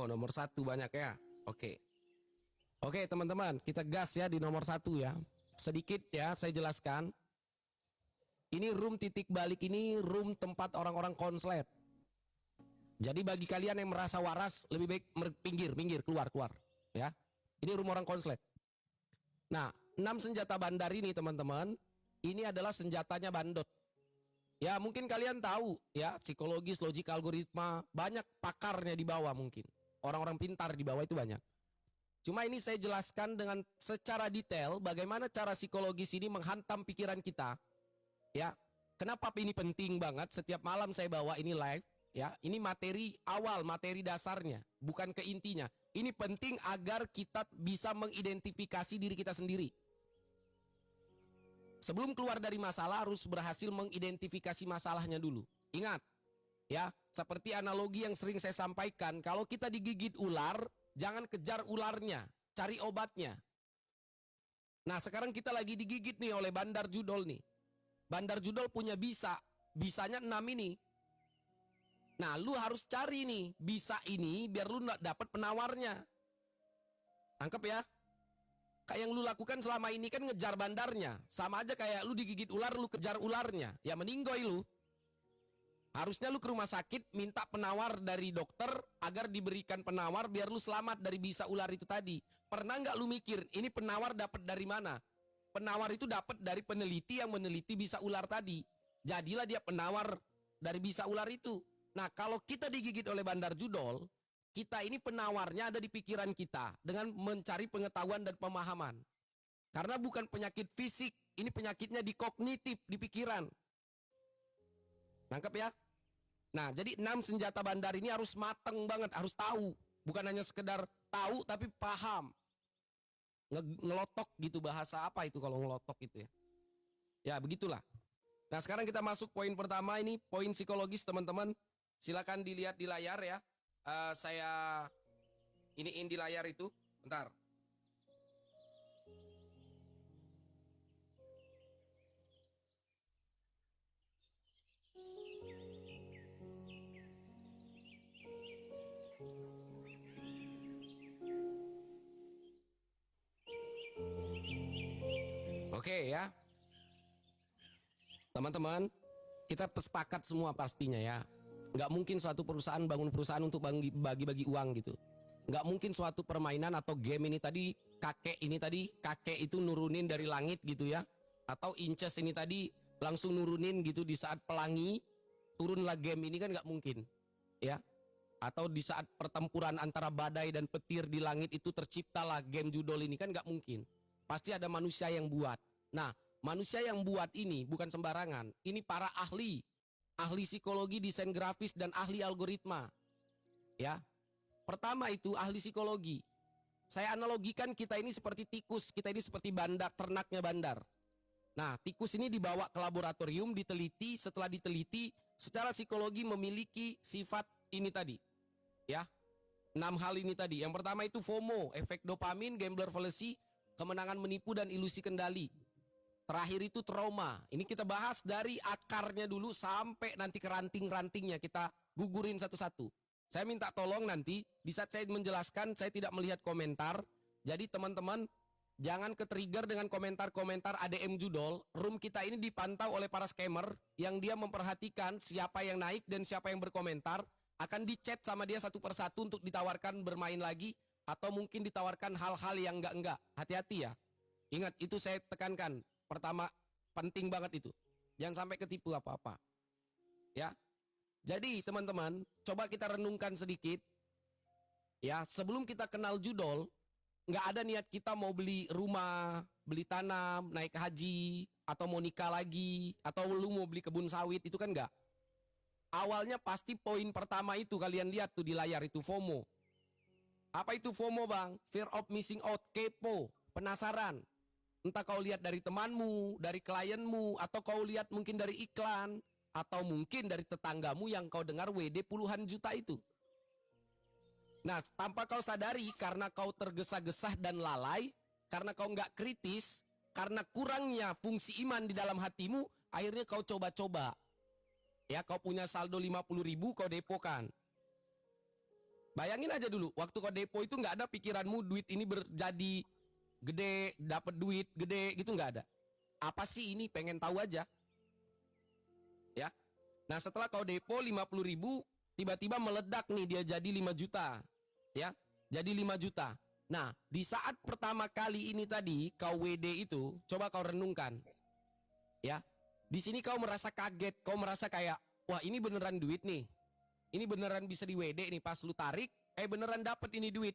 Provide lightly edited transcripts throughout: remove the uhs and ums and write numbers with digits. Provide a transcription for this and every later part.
Oh, nomor satu banyak ya. Oke. Oke, teman-teman, kita gas ya di nomor satu ya. Sedikit ya, saya jelaskan. Ini room titik balik ini room tempat orang-orang konslet. Jadi bagi kalian yang merasa waras, lebih baik pinggir, keluar. Ya. Ini room orang konslet. Nah, 6 senjata bandar ini teman-teman, ini adalah senjatanya bandot. Ya mungkin kalian tahu ya, psikologis, logik, algoritma, banyak pakarnya di bawah mungkin. Orang-orang pintar di bawah itu banyak. Cuma ini saya jelaskan dengan secara detail bagaimana cara psikologis ini menghantam pikiran kita. Ya, kenapa ini penting banget, setiap malam saya bawa ini live. Ya, ini materi awal, materi dasarnya, bukan ke intinya. Ini penting agar kita bisa mengidentifikasi diri kita sendiri. Sebelum keluar dari masalah harus berhasil mengidentifikasi masalahnya dulu. Ingat, ya, seperti analogi yang sering saya sampaikan, kalau kita digigit ular, jangan kejar ularnya, cari obatnya. Nah, sekarang kita lagi digigit nih oleh bandar judol nih. Bandar judol punya bisanya 6 ini. Nah, lu harus cari nih bisa ini biar lu dapat penawarnya. Tangkep ya? Kayak yang lu lakukan selama ini kan ngejar bandarnya. Sama aja kayak lu digigit ular, lu kejar ularnya. Ya meninggoy lu. Harusnya lu ke rumah sakit minta penawar dari dokter agar diberikan penawar biar lu selamat dari bisa ular itu tadi. Pernah nggak lu mikir ini penawar dapat dari mana? Penawar itu dapat dari peneliti yang meneliti bisa ular tadi. Jadilah dia penawar dari bisa ular itu. Nah, kalau kita digigit oleh bandar judol, kita ini penawarnya ada di pikiran kita dengan mencari pengetahuan dan pemahaman. Karena bukan penyakit fisik, ini penyakitnya di kognitif, di pikiran. Nangkep ya? Nah, jadi 6 senjata bandar ini harus mateng banget, harus tahu. Bukan hanya sekedar tahu tapi paham. Ngelotok gitu, bahasa apa itu kalau ngelotok itu ya. Ya, begitulah. Nah, sekarang kita masuk poin pertama ini, poin psikologis teman-teman. Silakan dilihat di layar ya. Saya iniin di layar itu, bentar. Oke ya, teman-teman, kita sepakat semua pastinya ya. Nggak mungkin suatu perusahaan bangun perusahaan untuk bagi-bagi uang gitu. Nggak mungkin suatu permainan atau game ini tadi, kakek itu nurunin dari langit gitu ya. Atau Inces ini tadi langsung nurunin gitu di saat pelangi, turunlah game ini kan nggak mungkin. Ya. Atau di saat pertempuran antara badai dan petir di langit itu terciptalah game judul ini kan nggak mungkin. Pasti ada manusia yang buat. Nah, manusia yang buat ini bukan sembarangan. Ini para ahli psikologi, desain grafis, dan ahli algoritma. Ya, pertama itu ahli psikologi. Saya analogikan kita ini seperti tikus, kita ini seperti bandar, ternaknya bandar. Nah, tikus ini dibawa ke laboratorium, diteliti, setelah diteliti, secara psikologi memiliki sifat ini tadi. Ya, 6 hal ini tadi. Yang pertama itu FOMO, efek dopamin, gambler fallacy, kemenangan menipu dan ilusi kendali. Terakhir itu trauma. Ini kita bahas dari akarnya dulu sampai nanti ke ranting-rantingnya kita gugurin satu-satu. Saya minta tolong nanti di saat saya menjelaskan saya tidak melihat komentar. Jadi teman-teman jangan ke-trigger dengan komentar-komentar ADM judul. Room kita ini dipantau oleh para scammer yang dia memperhatikan siapa yang naik dan siapa yang berkomentar. Akan dichat sama dia satu persatu untuk ditawarkan bermain lagi atau mungkin ditawarkan hal-hal yang enggak. Hati-hati ya. Ingat itu saya tekankan. Pertama, penting banget itu. Jangan sampai ketipu apa-apa. Ya. Jadi, teman-teman, coba kita renungkan sedikit. Ya, sebelum kita kenal judul, nggak ada niat kita mau beli rumah, beli tanam, naik haji, atau mau nikah lagi, atau lu mau beli kebun sawit, itu kan nggak. Awalnya pasti poin pertama itu kalian lihat tuh di layar itu FOMO. Apa itu FOMO, Bang? Fear of missing out, kepo, penasaran. Entah kau lihat dari temanmu, dari klienmu, atau kau lihat mungkin dari iklan, atau mungkin dari tetanggamu yang kau dengar WD puluhan juta itu. Nah, tanpa kau sadari karena kau tergesa-gesa dan lalai, karena kau nggak kritis, karena kurangnya fungsi iman di dalam hatimu, akhirnya kau coba-coba. Ya, kau punya saldo 50.000, kau depokan. Bayangin aja dulu, waktu kau depo itu nggak ada pikiranmu duit ini berjadi gede, dapat duit gede gitu, nggak ada. Apa sih ini, pengen tahu aja. Ya. Nah setelah kau depo 50.000, tiba-tiba meledak nih, dia jadi 5 juta. Ya, jadi 5 juta. Nah, di saat pertama kali ini tadi kau WD itu, coba kau renungkan. Ya. Di sini kau merasa kaget, kau merasa kayak, wah ini beneran duit nih. Ini beneran bisa di WD nih, pas lu tarik, beneran dapet ini duit.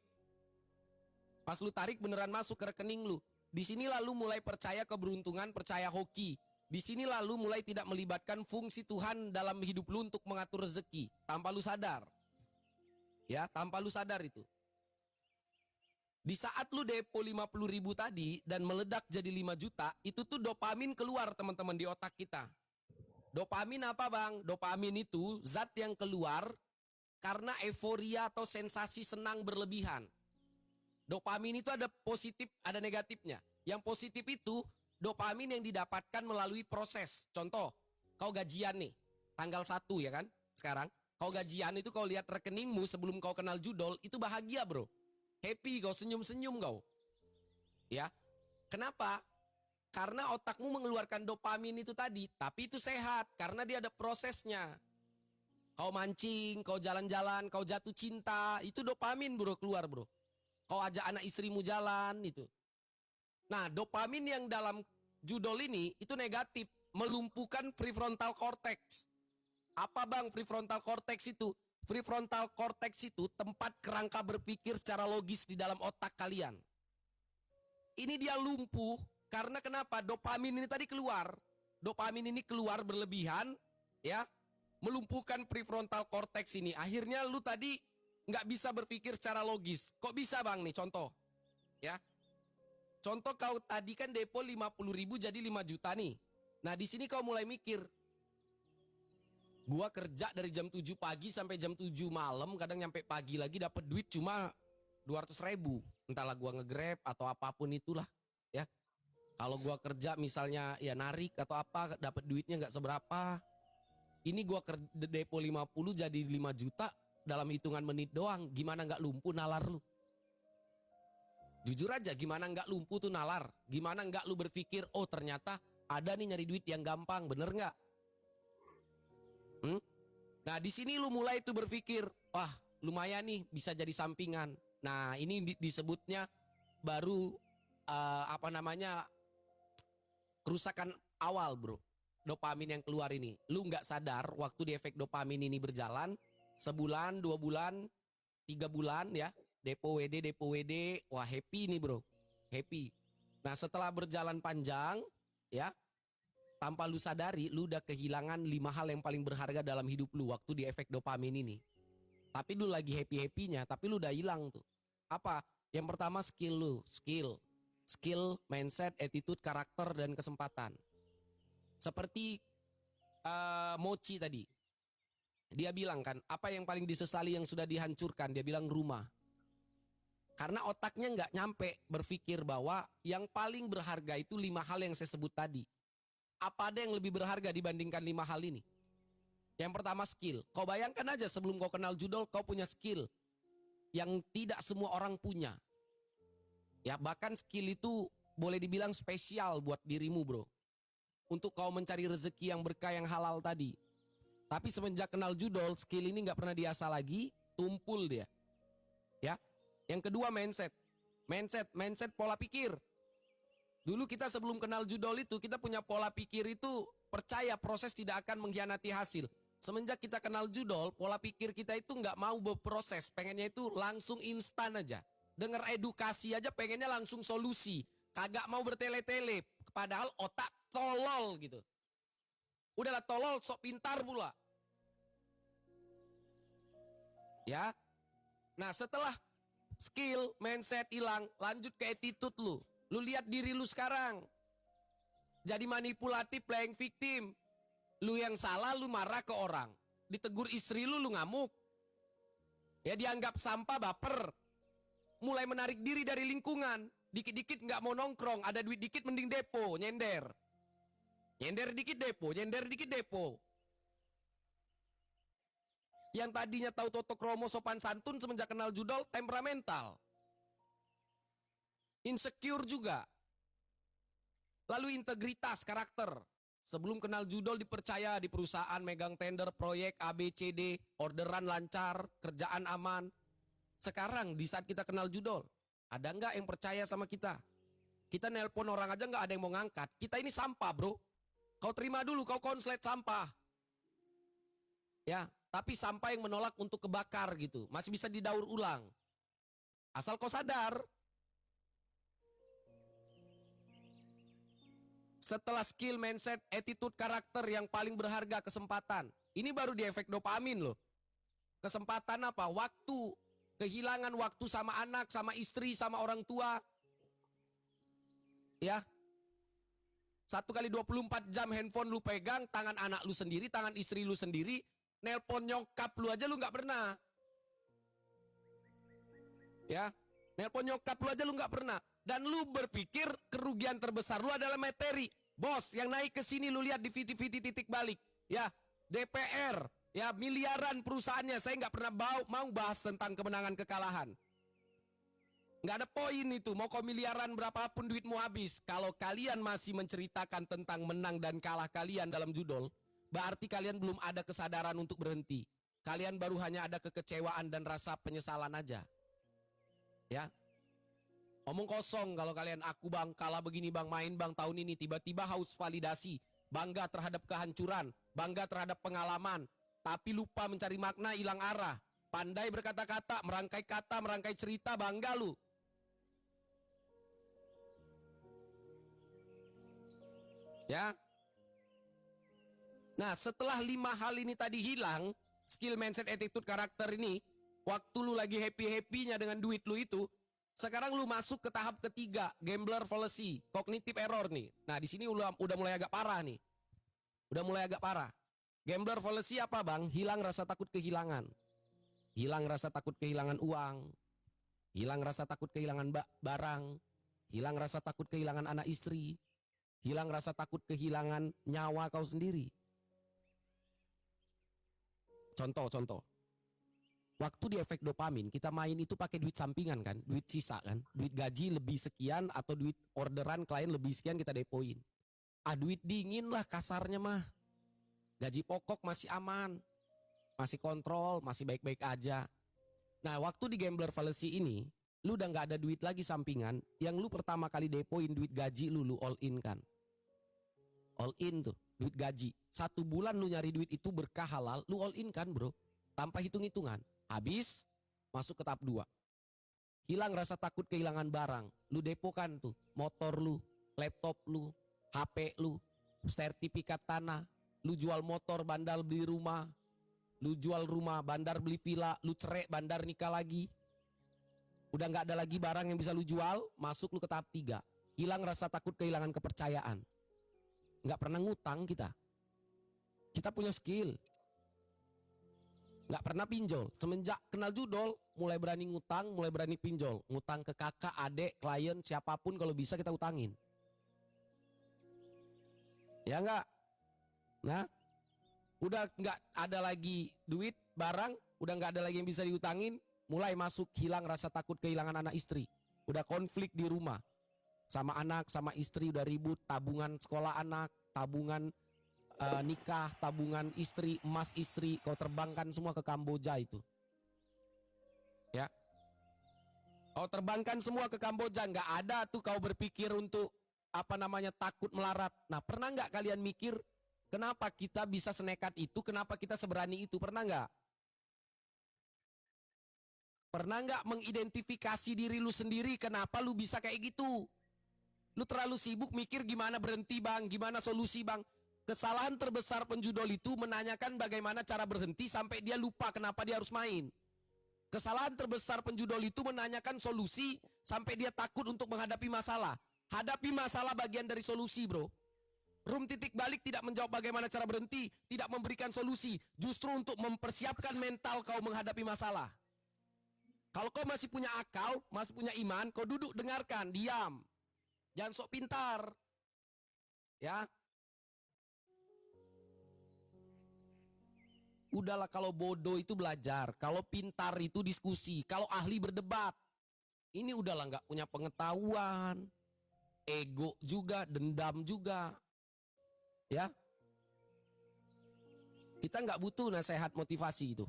Pas lu tarik beneran masuk ke rekening lu. Di sini lalu mulai percaya keberuntungan, percaya hoki. Di sini lalu mulai tidak melibatkan fungsi Tuhan dalam hidup lu untuk mengatur rezeki, tanpa lu sadar. Ya, tanpa lu sadar itu. Di saat lu depo 50.000 tadi dan meledak jadi 5 juta, itu tuh dopamin keluar teman-teman di otak kita. Dopamin apa bang? Dopamin itu zat yang keluar karena euforia atau sensasi senang berlebihan. Dopamin itu ada positif, ada negatifnya. Yang positif itu dopamin yang didapatkan melalui proses. Contoh, kau gajian nih, tanggal 1 ya kan, sekarang. Kau gajian itu kau lihat rekeningmu sebelum kau kenal judol, itu bahagia bro. Happy, kau senyum-senyum kau. Ya, kenapa? Karena otakmu mengeluarkan dopamin itu tadi, tapi itu sehat, karena dia ada prosesnya. Kau mancing, kau jalan-jalan, kau jatuh cinta, itu dopamin bro, keluar bro. Kau ajak anak istrimu jalan, itu. Nah, dopamin yang dalam judol ini itu negatif, melumpuhkan prefrontal cortex. Apa bang prefrontal cortex itu? Prefrontal cortex itu tempat kerangka berpikir secara logis di dalam otak kalian. Ini dia lumpuh karena kenapa? Dopamin ini tadi keluar. Dopamin ini keluar berlebihan, ya, melumpuhkan prefrontal cortex ini. Akhirnya lu tadi nggak bisa berpikir secara logis. Kok bisa bang nih? Contoh, ya. Contoh kau tadi kan depo 50.000 jadi 5 juta nih. Nah di sini kau mulai mikir, gua kerja dari jam 7 pagi sampai jam 7 malam, kadang nyampe pagi lagi dapat duit cuma 200.000. Entahlah gua nge-grab atau apapun itulah, ya. Kalau gua kerja misalnya ya narik atau apa, dapat duitnya nggak seberapa. Ini gua depo 50 jadi 5 juta dalam hitungan menit doang. Gimana nggak lumpuh nalar lu? Jujur aja, gimana nggak lumpuh tuh nalar? Gimana nggak lu berpikir, oh ternyata ada nih nyari duit yang gampang, bener nggak? Nah di sini lu mulai tuh berpikir, wah lumayan nih bisa jadi sampingan. Nah ini disebutnya baru kerusakan awal bro. Dopamin yang keluar ini, lu nggak sadar waktu di efek dopamin ini berjalan sebulan, 2 bulan, 3 bulan ya, depo WD, wah happy nih bro, happy. Nah setelah berjalan panjang ya, tanpa lu sadari, lu udah kehilangan 5 hal yang paling berharga dalam hidup lu waktu di efek dopamin ini. Tapi lu lagi happy-happynya, tapi lu udah hilang tuh. Apa? Yang pertama skill lu, skill, mindset, attitude, karakter, dan kesempatan. Seperti Mochi tadi. Dia bilang kan, apa yang paling disesali yang sudah dihancurkan? Dia bilang rumah. Karena otaknya nggak nyampe berpikir bahwa yang paling berharga itu 5 hal yang saya sebut tadi. Apa ada yang lebih berharga dibandingkan 5 hal ini? Yang pertama skill. Kau bayangkan aja sebelum kau kenal judol, kau punya skill yang tidak semua orang punya. Ya bahkan skill itu boleh dibilang spesial buat dirimu bro. Untuk kau mencari rezeki yang berkah yang halal tadi. Tapi semenjak kenal judol, skill ini nggak pernah diasah lagi, tumpul dia. Ya. Yang kedua mindset. Mindset pola pikir. Dulu kita sebelum kenal judol itu, kita punya pola pikir itu percaya proses tidak akan mengkhianati hasil. Semenjak kita kenal judol, pola pikir kita itu nggak mau berproses, pengennya itu langsung instan aja. Dengar edukasi aja pengennya langsung solusi. Kagak mau bertele-tele, padahal otak tolol gitu. Udahlah tolol, sok pintar pula. Ya. Nah setelah skill, mindset hilang, lanjut ke attitude lu. Lu lihat diri lu sekarang. Jadi manipulatif, playing victim. Lu yang salah, lu marah ke orang. Ditegur istri lu, lu ngamuk. Ya dianggap sampah, baper. Mulai menarik diri dari lingkungan. Dikit-dikit gak mau nongkrong. Ada duit dikit mending depo, nyender. Nyender dikit depo, nyender dikit depo. Yang tadinya tahu Toto Kromo sopan santun semenjak kenal judol temperamental. Insecure juga. Lalu integritas karakter. Sebelum kenal judol dipercaya di perusahaan, megang tender, proyek ABCD, orderan lancar, kerjaan aman. Sekarang di saat kita kenal judol, ada nggak yang percaya sama kita? Kita nelpon orang aja nggak ada yang mau ngangkat. Kita ini sampah bro. Kau terima dulu, kau konslet sampah. Ya, tapi sampah yang menolak untuk kebakar gitu. Masih bisa didaur ulang. Asal kau sadar. Setelah skill, mindset, attitude, karakter yang paling berharga kesempatan. Ini baru di efek dopamin loh. Kesempatan apa? Waktu. Kehilangan waktu sama anak, sama istri, sama orang tua. Ya. 1 kali 24 jam handphone lu pegang, tangan anak lu sendiri, tangan istri lu sendiri. Nelpon nyokap lu aja lu gak pernah. Ya. Nelpon nyokap lu aja lu gak pernah. Dan lu berpikir kerugian terbesar lu adalah materi. Bos, yang naik ke sini lu lihat di VT-VT titik balik. Ya, DPR, ya miliaran perusahaannya. Saya nggak pernah mau bahas tentang kemenangan kekalahan. Nggak ada poin itu. Mau kau miliaran berapapun duitmu habis. Kalau kalian masih menceritakan tentang menang dan kalah kalian dalam judol, berarti kalian belum ada kesadaran untuk berhenti. Kalian baru hanya ada kekecewaan dan rasa penyesalan aja. Ya. Omong kosong kalau kalian, aku bang kalah begini bang, main bang tahun ini, tiba-tiba haus validasi, bangga terhadap kehancuran, bangga terhadap pengalaman, tapi lupa mencari makna, hilang arah, pandai berkata-kata, merangkai kata, merangkai cerita, bangga lu. Ya. Nah setelah 5 hal ini tadi hilang, skill, mindset, attitude, karakter ini, waktu lu lagi happy-happynya dengan duit lu itu, sekarang lu masuk ke tahap ketiga, gambler fallacy, cognitive error nih. Nah, di sini udah mulai agak parah nih. Udah mulai agak parah. Gambler fallacy apa, Bang? Hilang rasa takut kehilangan. Hilang rasa takut kehilangan uang. Hilang rasa takut kehilangan barang. Hilang rasa takut kehilangan anak istri. Hilang rasa takut kehilangan nyawa kau sendiri. Contoh. Waktu di efek dopamin, kita main itu pakai duit sampingan kan, duit sisa kan, duit gaji lebih sekian atau duit orderan klien lebih sekian kita depoin. Duit dingin lah kasarnya mah. Gaji pokok masih aman, masih kontrol, masih baik-baik aja. Nah waktu di gambler fallacy ini, lu udah nggak ada duit lagi sampingan, yang lu pertama kali depoin duit gaji lu all in kan. All in tuh, duit gaji. 1 bulan lu nyari duit itu berkah halal, lu all in kan bro, tanpa hitung-hitungan. Habis, masuk ke tahap 2. Hilang rasa takut kehilangan barang. Lu depokan tuh, motor lu, laptop lu, HP lu, sertifikat tanah. Lu jual motor, bandar beli rumah. Lu jual rumah, bandar beli villa. Lu cerai, bandar nikah lagi. Udah gak ada lagi barang yang bisa lu jual, masuk lu ke tahap 3. Hilang rasa takut kehilangan kepercayaan. Gak pernah ngutang kita. Kita punya skill. Nggak pernah pinjol. Semenjak kenal judol, mulai berani ngutang, mulai berani pinjol. Ngutang ke kakak, adik, klien, siapapun kalau bisa kita utangin. Ya nggak? Nah, udah nggak ada lagi duit, barang, udah nggak ada lagi yang bisa diutangin, mulai masuk hilang rasa takut kehilangan anak istri. Udah konflik di rumah. Sama anak, sama istri udah ribut, tabungan sekolah anak, tabungan nikah, tabungan istri, emas istri, kau terbangkan semua ke Kamboja itu. Ya. Kau terbangkan semua ke Kamboja, nggak ada tuh kau berpikir untuk takut melarat. Nah, pernah nggak kalian mikir kenapa kita bisa senekat itu, kenapa kita seberani itu? Pernah nggak? Pernah nggak mengidentifikasi diri lu sendiri kenapa lu bisa kayak gitu? Lu terlalu sibuk mikir gimana berhenti bang, gimana solusi bang. Kesalahan terbesar penjudol itu menanyakan bagaimana cara berhenti sampai dia lupa kenapa dia harus main. Kesalahan terbesar penjudol itu menanyakan solusi sampai dia takut untuk menghadapi masalah. Hadapi masalah bagian dari solusi bro. Room titik balik tidak menjawab bagaimana cara berhenti, tidak memberikan solusi. Justru untuk mempersiapkan mental kau menghadapi masalah. Kalau kau masih punya akal, masih punya iman, kau duduk dengarkan, diam. Jangan sok pintar. Ya. Udahlah, kalau bodoh itu belajar, kalau pintar itu diskusi, kalau ahli berdebat. Ini udahlah nggak punya pengetahuan, ego juga, dendam juga. Ya, kita nggak butuh nasihat motivasi itu.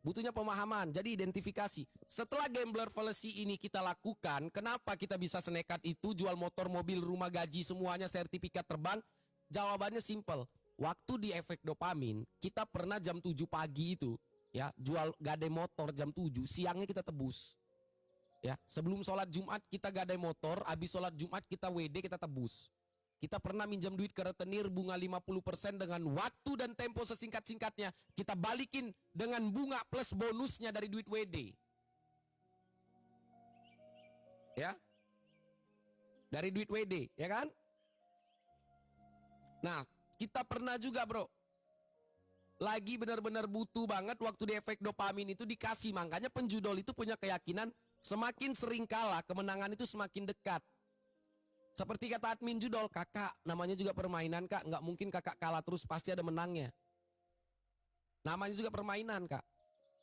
Butuhnya pemahaman, jadi identifikasi. Setelah gambler fallacy ini kita lakukan, kenapa kita bisa senekat itu jual motor, mobil, rumah, gaji, semuanya, sertifikat terbang? Jawabannya simple. Waktu di efek dopamin, kita pernah jam 7 pagi itu, ya, jual gade motor jam 7, siangnya kita tebus. Ya, sebelum sholat Jumat kita gade motor, habis sholat Jumat kita WD, kita tebus. Kita pernah minjam duit ke retenir bunga 50% dengan waktu dan tempo sesingkat-singkatnya. Kita balikin dengan bunga plus bonusnya dari duit WD. Ya. Dari duit WD, ya kan? Nah, kita pernah juga, bro. Lagi benar-benar butuh banget waktu di efek dopamin itu dikasih. Makanya penjudol itu punya keyakinan semakin sering kalah, kemenangan itu semakin dekat. Seperti kata admin judol, kakak, namanya juga permainan kak, nggak mungkin kakak kalah terus, pasti ada menangnya. Namanya juga permainan kak.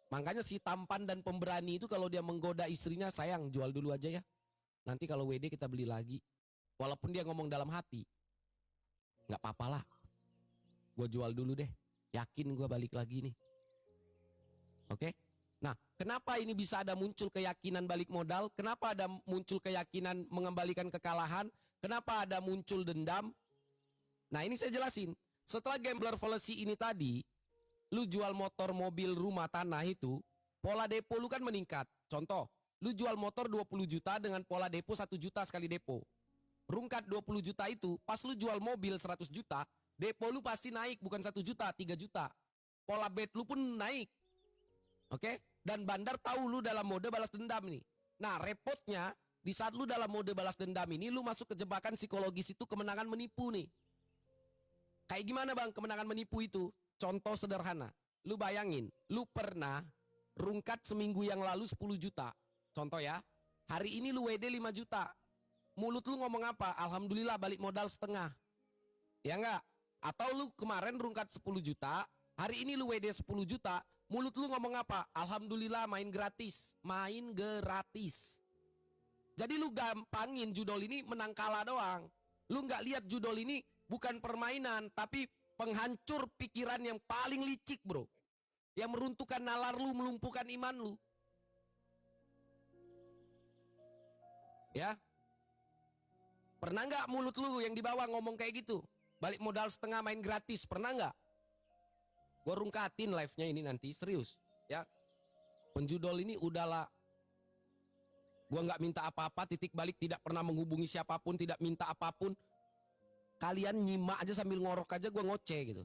Makanya si tampan dan pemberani itu kalau dia menggoda istrinya, sayang jual dulu aja ya. Nanti kalau WD kita beli lagi. Walaupun dia ngomong dalam hati, nggak apa-apa lah, gue jual dulu deh, yakin gue balik lagi nih. Oke? Nah, kenapa ini bisa ada muncul keyakinan balik modal? Kenapa ada muncul keyakinan mengembalikan kekalahan? Kenapa ada muncul dendam? Nah, ini saya jelasin. Setelah gambler fallacy ini tadi, lu jual motor, mobil, rumah, tanah itu, pola depo lu kan meningkat. Contoh, lu jual motor 20 juta dengan pola depo 1 juta sekali depo. Rungkat 20 juta itu, pas lu jual mobil 100 juta, depo lu pasti naik, bukan 1 juta, 3 juta. Pola bet lu pun naik. Oke? Dan bandar tahu lu dalam mode balas dendam nih. Nah, repotnya di saat lu dalam mode balas dendam ini, lu masuk ke jebakan psikologis itu kemenangan menipu nih. Kayak gimana bang kemenangan menipu itu? Contoh sederhana. Lu bayangin, lu pernah rungkat seminggu yang lalu 10 juta. Contoh ya. Hari ini lu WD 5 juta. Mulut lu ngomong apa? Alhamdulillah balik modal setengah. Ya enggak? Atau lu kemarin rungkat 10 juta, hari ini lu WD 10 juta, mulut lu ngomong apa? Alhamdulillah main gratis. Main gratis. Jadi lu gampangin judol ini menang kalah doang. Lu nggak lihat judol ini bukan permainan, tapi penghancur pikiran yang paling licik, bro. Yang meruntuhkan nalar lu, melumpuhkan iman lu. Ya. Pernah nggak mulut lu yang di bawah ngomong kayak gitu? Balik modal setengah main gratis, pernah nggak? Gue rungkatin live-nya ini nanti, serius. Ya. Penjudol ini udahlah. Gue nggak minta apa-apa, titik balik, tidak pernah menghubungi siapapun, tidak minta apapun. Kalian nyimak aja sambil ngorok aja, gue ngoceh gitu.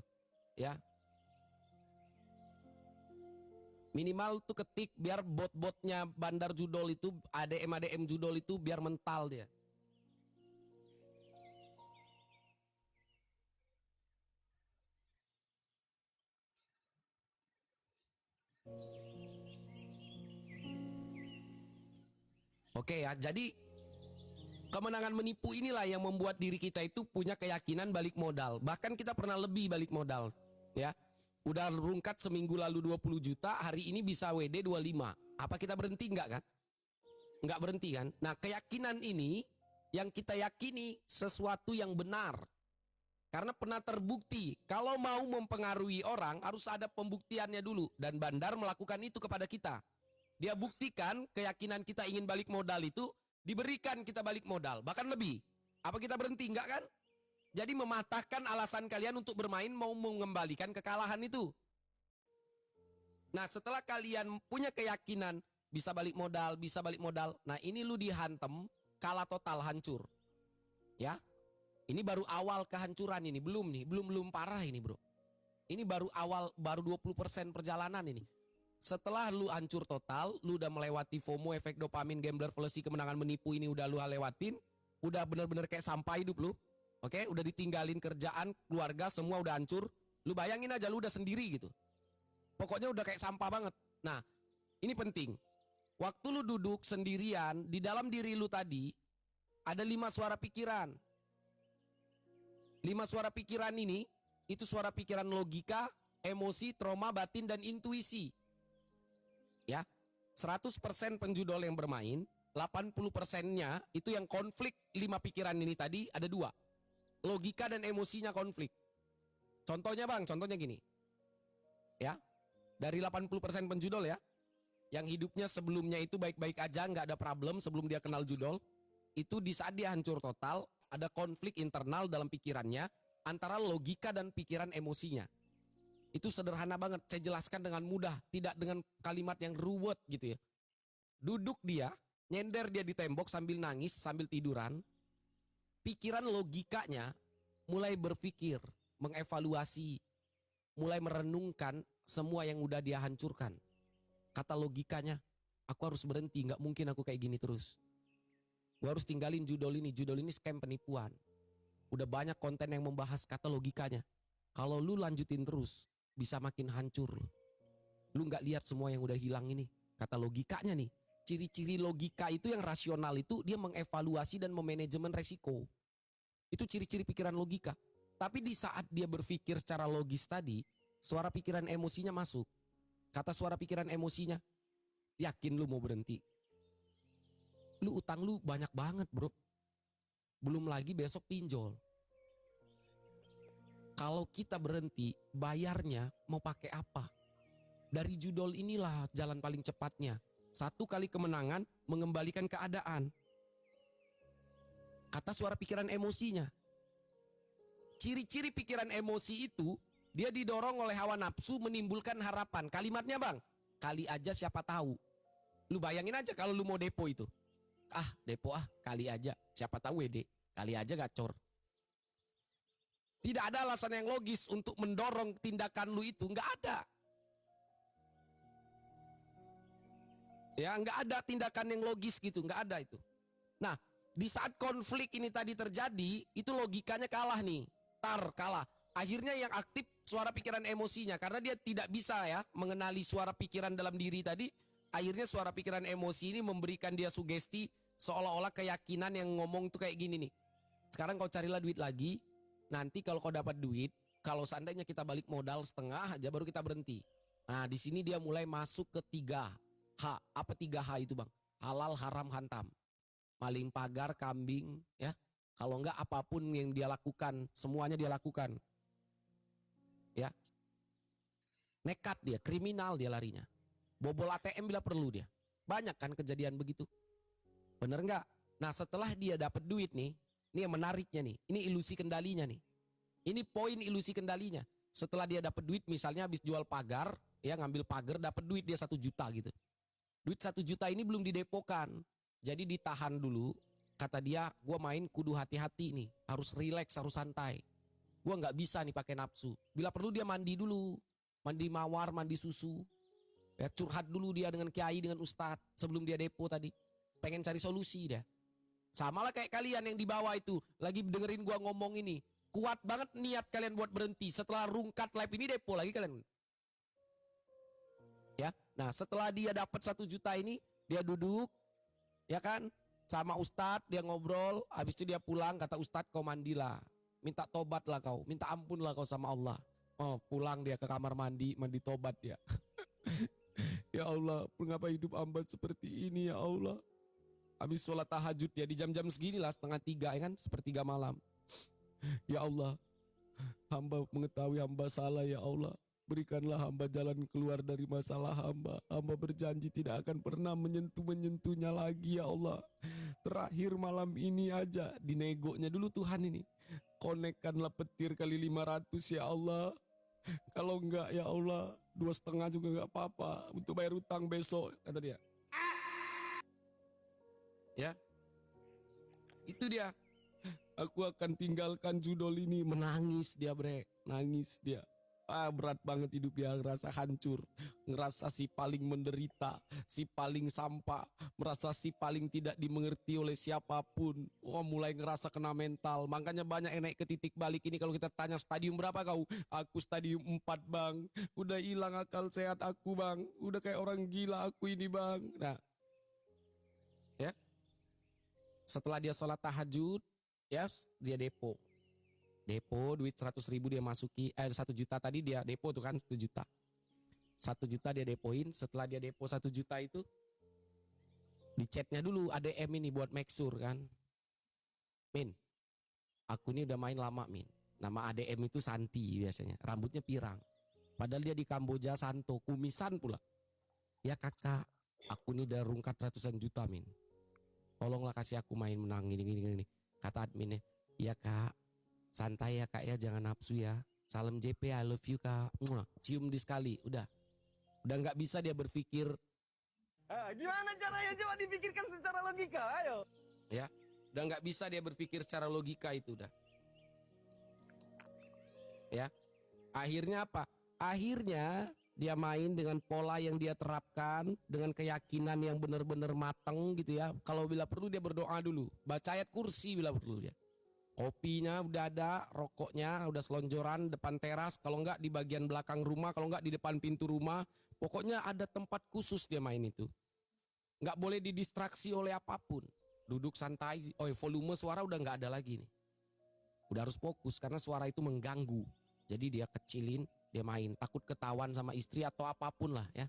Ya. Minimal tuh ketik biar bot-botnya bandar judol itu, ADM judol itu biar mental dia. Oke ya, jadi kemenangan menipu inilah yang membuat diri kita itu punya keyakinan balik modal. Bahkan kita pernah lebih balik modal, ya. Udah rungkat seminggu lalu 20 juta, hari ini bisa WD 25. Apa kita berhenti enggak kan? Enggak berhenti kan? Nah, keyakinan ini yang kita yakini sesuatu yang benar. Karena pernah terbukti, kalau mau mempengaruhi orang harus ada pembuktiannya dulu, dan bandar melakukan itu kepada kita. Dia buktikan keyakinan kita ingin balik modal itu, diberikan kita balik modal, bahkan lebih. Apa kita berhenti? Enggak kan? Jadi mematahkan alasan kalian untuk bermain mau mengembalikan kekalahan itu. Nah, setelah kalian punya keyakinan bisa balik modal, nah ini lu dihantem, kalah total, hancur. Ya. Ini baru awal kehancuran ini, belum parah ini, bro. Ini baru awal, baru 20% perjalanan ini. Setelah lu hancur total, lu udah melewati FOMO, efek dopamin, gambler fallacy, kemenangan menipu ini udah lu lewatin, udah bener-bener kayak sampah hidup lu. Oke, udah ditinggalin kerjaan, keluarga, semua udah hancur. Lu bayangin aja lu udah sendiri gitu. Pokoknya udah kayak sampah banget. Nah, ini penting. Waktu lu duduk sendirian, di dalam diri lu tadi, ada 5 suara pikiran. 5 suara pikiran ini, itu suara pikiran logika, emosi, trauma, batin, dan intuisi. Ya, 100% penjudol yang bermain, 80%-nya itu yang konflik 5 pikiran ini tadi ada 2. Logika dan emosinya konflik. Contohnya bang, contohnya gini. Ya, dari 80% penjudol ya, yang hidupnya sebelumnya itu baik-baik aja, nggak ada problem sebelum dia kenal judol, itu di saat dia hancur total, ada konflik internal dalam pikirannya antara logika dan pikiran emosinya. Itu sederhana banget, saya jelaskan dengan mudah, tidak dengan kalimat yang ruwet gitu ya. Duduk dia, nyender dia di tembok sambil nangis, sambil tiduran, pikiran logikanya mulai berpikir, mengevaluasi, mulai merenungkan semua yang udah dia hancurkan. Kata logikanya, aku harus berhenti, gak mungkin aku kayak gini terus. Gue harus tinggalin judol ini scam penipuan. Udah banyak konten yang membahas, kata logikanya. Kalau lu lanjutin terus, bisa makin hancur lu. Lu gak lihat semua yang udah hilang ini. Kata logikanya nih, ciri-ciri logika itu yang rasional itu dia mengevaluasi dan memanajemen resiko. Itu ciri-ciri pikiran logika. Tapi di saat dia berpikir secara logis tadi, suara pikiran emosinya masuk. Kata suara pikiran emosinya, yakin lu mau berhenti? Lu utang lu banyak banget bro. Belum lagi besok pinjol. Kalau kita berhenti, bayarnya mau pakai apa? Dari judol inilah jalan paling cepatnya. 1 kali kemenangan mengembalikan keadaan. Kata suara pikiran emosinya. Ciri-ciri pikiran emosi itu, dia didorong oleh hawa nafsu menimbulkan harapan. Kalimatnya bang, kali aja siapa tahu. Lu bayangin aja kalau lu mau depo itu. Depo kali aja. Siapa tahu WD, kali aja gacor. Tidak ada alasan yang logis untuk mendorong tindakan lu itu, nggak ada. Ya, nggak ada tindakan yang logis gitu, nggak ada itu. Nah, di saat konflik ini tadi terjadi, itu logikanya kalah nih, kalah. Akhirnya yang aktif suara pikiran emosinya, karena dia tidak bisa ya mengenali suara pikiran dalam diri tadi. Akhirnya suara pikiran emosi ini memberikan dia sugesti seolah-olah keyakinan yang ngomong tuh kayak gini nih. Sekarang kau carilah duit lagi. Nanti kalau kau dapat duit, kalau seandainya kita balik modal setengah aja baru kita berhenti. Nah di sini dia mulai masuk ke 3H. Apa 3H itu bang? Halal, haram, hantam. Maling pagar, kambing, ya. Kalau enggak apapun yang dia lakukan, semuanya dia lakukan. Ya. Nekat dia, kriminal dia larinya. Bobol ATM bila perlu dia. Banyak kan kejadian begitu. Bener enggak? Nah setelah dia dapat duit nih, ini yang menariknya nih. Ini ilusi kendalinya nih. Ini poin ilusi kendalinya. Setelah dia dapat duit, misalnya habis jual pagar, ya ngambil pagar dapat duit dia 1 juta gitu. Duit 1 juta ini belum didepokan. Jadi ditahan dulu. Kata dia, gue main kudu hati-hati nih. Harus rileks, harus santai. Gue nggak bisa nih pakai nafsu. Bila perlu dia mandi dulu. Mandi mawar, mandi susu. Ya, curhat dulu dia dengan kiai, dengan ustadz. Sebelum dia depo tadi. Pengen cari solusi dia. Sama lah kayak kalian yang di bawah itu. Lagi dengerin gua ngomong ini. Kuat banget niat kalian buat berhenti. Setelah rungkat live ini depo lagi kalian. Ya, nah setelah dia dapat 1 juta ini. Dia duduk. Ya kan. Sama ustadz dia ngobrol. Habis itu dia pulang. Kata ustadz kau mandilah. Minta tobat lah kau. Minta ampun lah kau sama Allah. Oh pulang dia ke kamar mandi. Mandi tobat dia. Ya Allah. Mengapa hidup hamba seperti ini ya Allah. Habis sholat tahajud ya di jam-jam segini lah 2:30 ya kan 1:30 malam. Ya Allah, hamba mengetahui hamba salah ya Allah. Berikanlah hamba jalan keluar dari masalah hamba. Hamba berjanji tidak akan pernah menyentuhnya lagi ya Allah. Terakhir malam ini aja dinegonya dulu Tuhan ini. Konekkanlah petir kali 500 ya Allah. Kalau enggak ya Allah 2,5 juga enggak apa-apa untuk bayar utang besok kata dia. Ya, itu dia. Aku akan tinggalkan judol ini. Menangis dia bre, nangis dia. Berat banget hidup dia, ngerasa hancur. Ngerasa si paling menderita, si paling sampah. Merasa si paling tidak dimengerti oleh siapapun. Mulai ngerasa kena mental. Makanya banyak yang naik ke titik balik ini. Kalau kita tanya stadium berapa kau? Aku stadium 4 bang. Udah hilang akal sehat aku bang. Udah kayak orang gila aku ini bang. Nah, ya. Setelah dia sholat tahajud, ya dia depo. Depo duit 100.000 dia masuki, 1 juta tadi dia depo tuh kan 1 juta. 1 juta dia depoin, setelah dia depo 1 juta itu di chatnya dulu ADM ini buat make sure kan. Min, aku ini udah main lama Min. Nama ADM itu Santi biasanya, rambutnya pirang. Padahal dia di Kamboja Santo, kumisan pula. Ya kakak, aku ini udah rungkat ratusan juta Min. Tolonglah kasih aku main menang gini. Kata adminnya, ya kak, santai ya kak ya, jangan nafsu ya. Salam JP, I love you kak. Cium di sekali, udah nggak bisa dia berpikir. Gimana caranya, coba dipikirkan secara logika, ayo. Ya, udah nggak bisa dia berpikir secara logika itu udah. Ya, akhirnya apa? Akhirnya dia main dengan pola yang dia terapkan, dengan keyakinan yang benar-benar matang gitu ya. Kalau bila perlu dia berdoa dulu, baca ayat kursi bila perlu dia. Kopinya udah ada, rokoknya udah selonjoran depan teras, kalau enggak di bagian belakang rumah, kalau enggak di depan pintu rumah. Pokoknya ada tempat khusus dia main itu. Enggak boleh didistraksi oleh apapun. Duduk santai, volume suara udah enggak ada lagi nih. Udah harus fokus karena suara itu mengganggu. Jadi dia kecilin, dia main. Takut ketahuan sama istri atau apapun lah ya.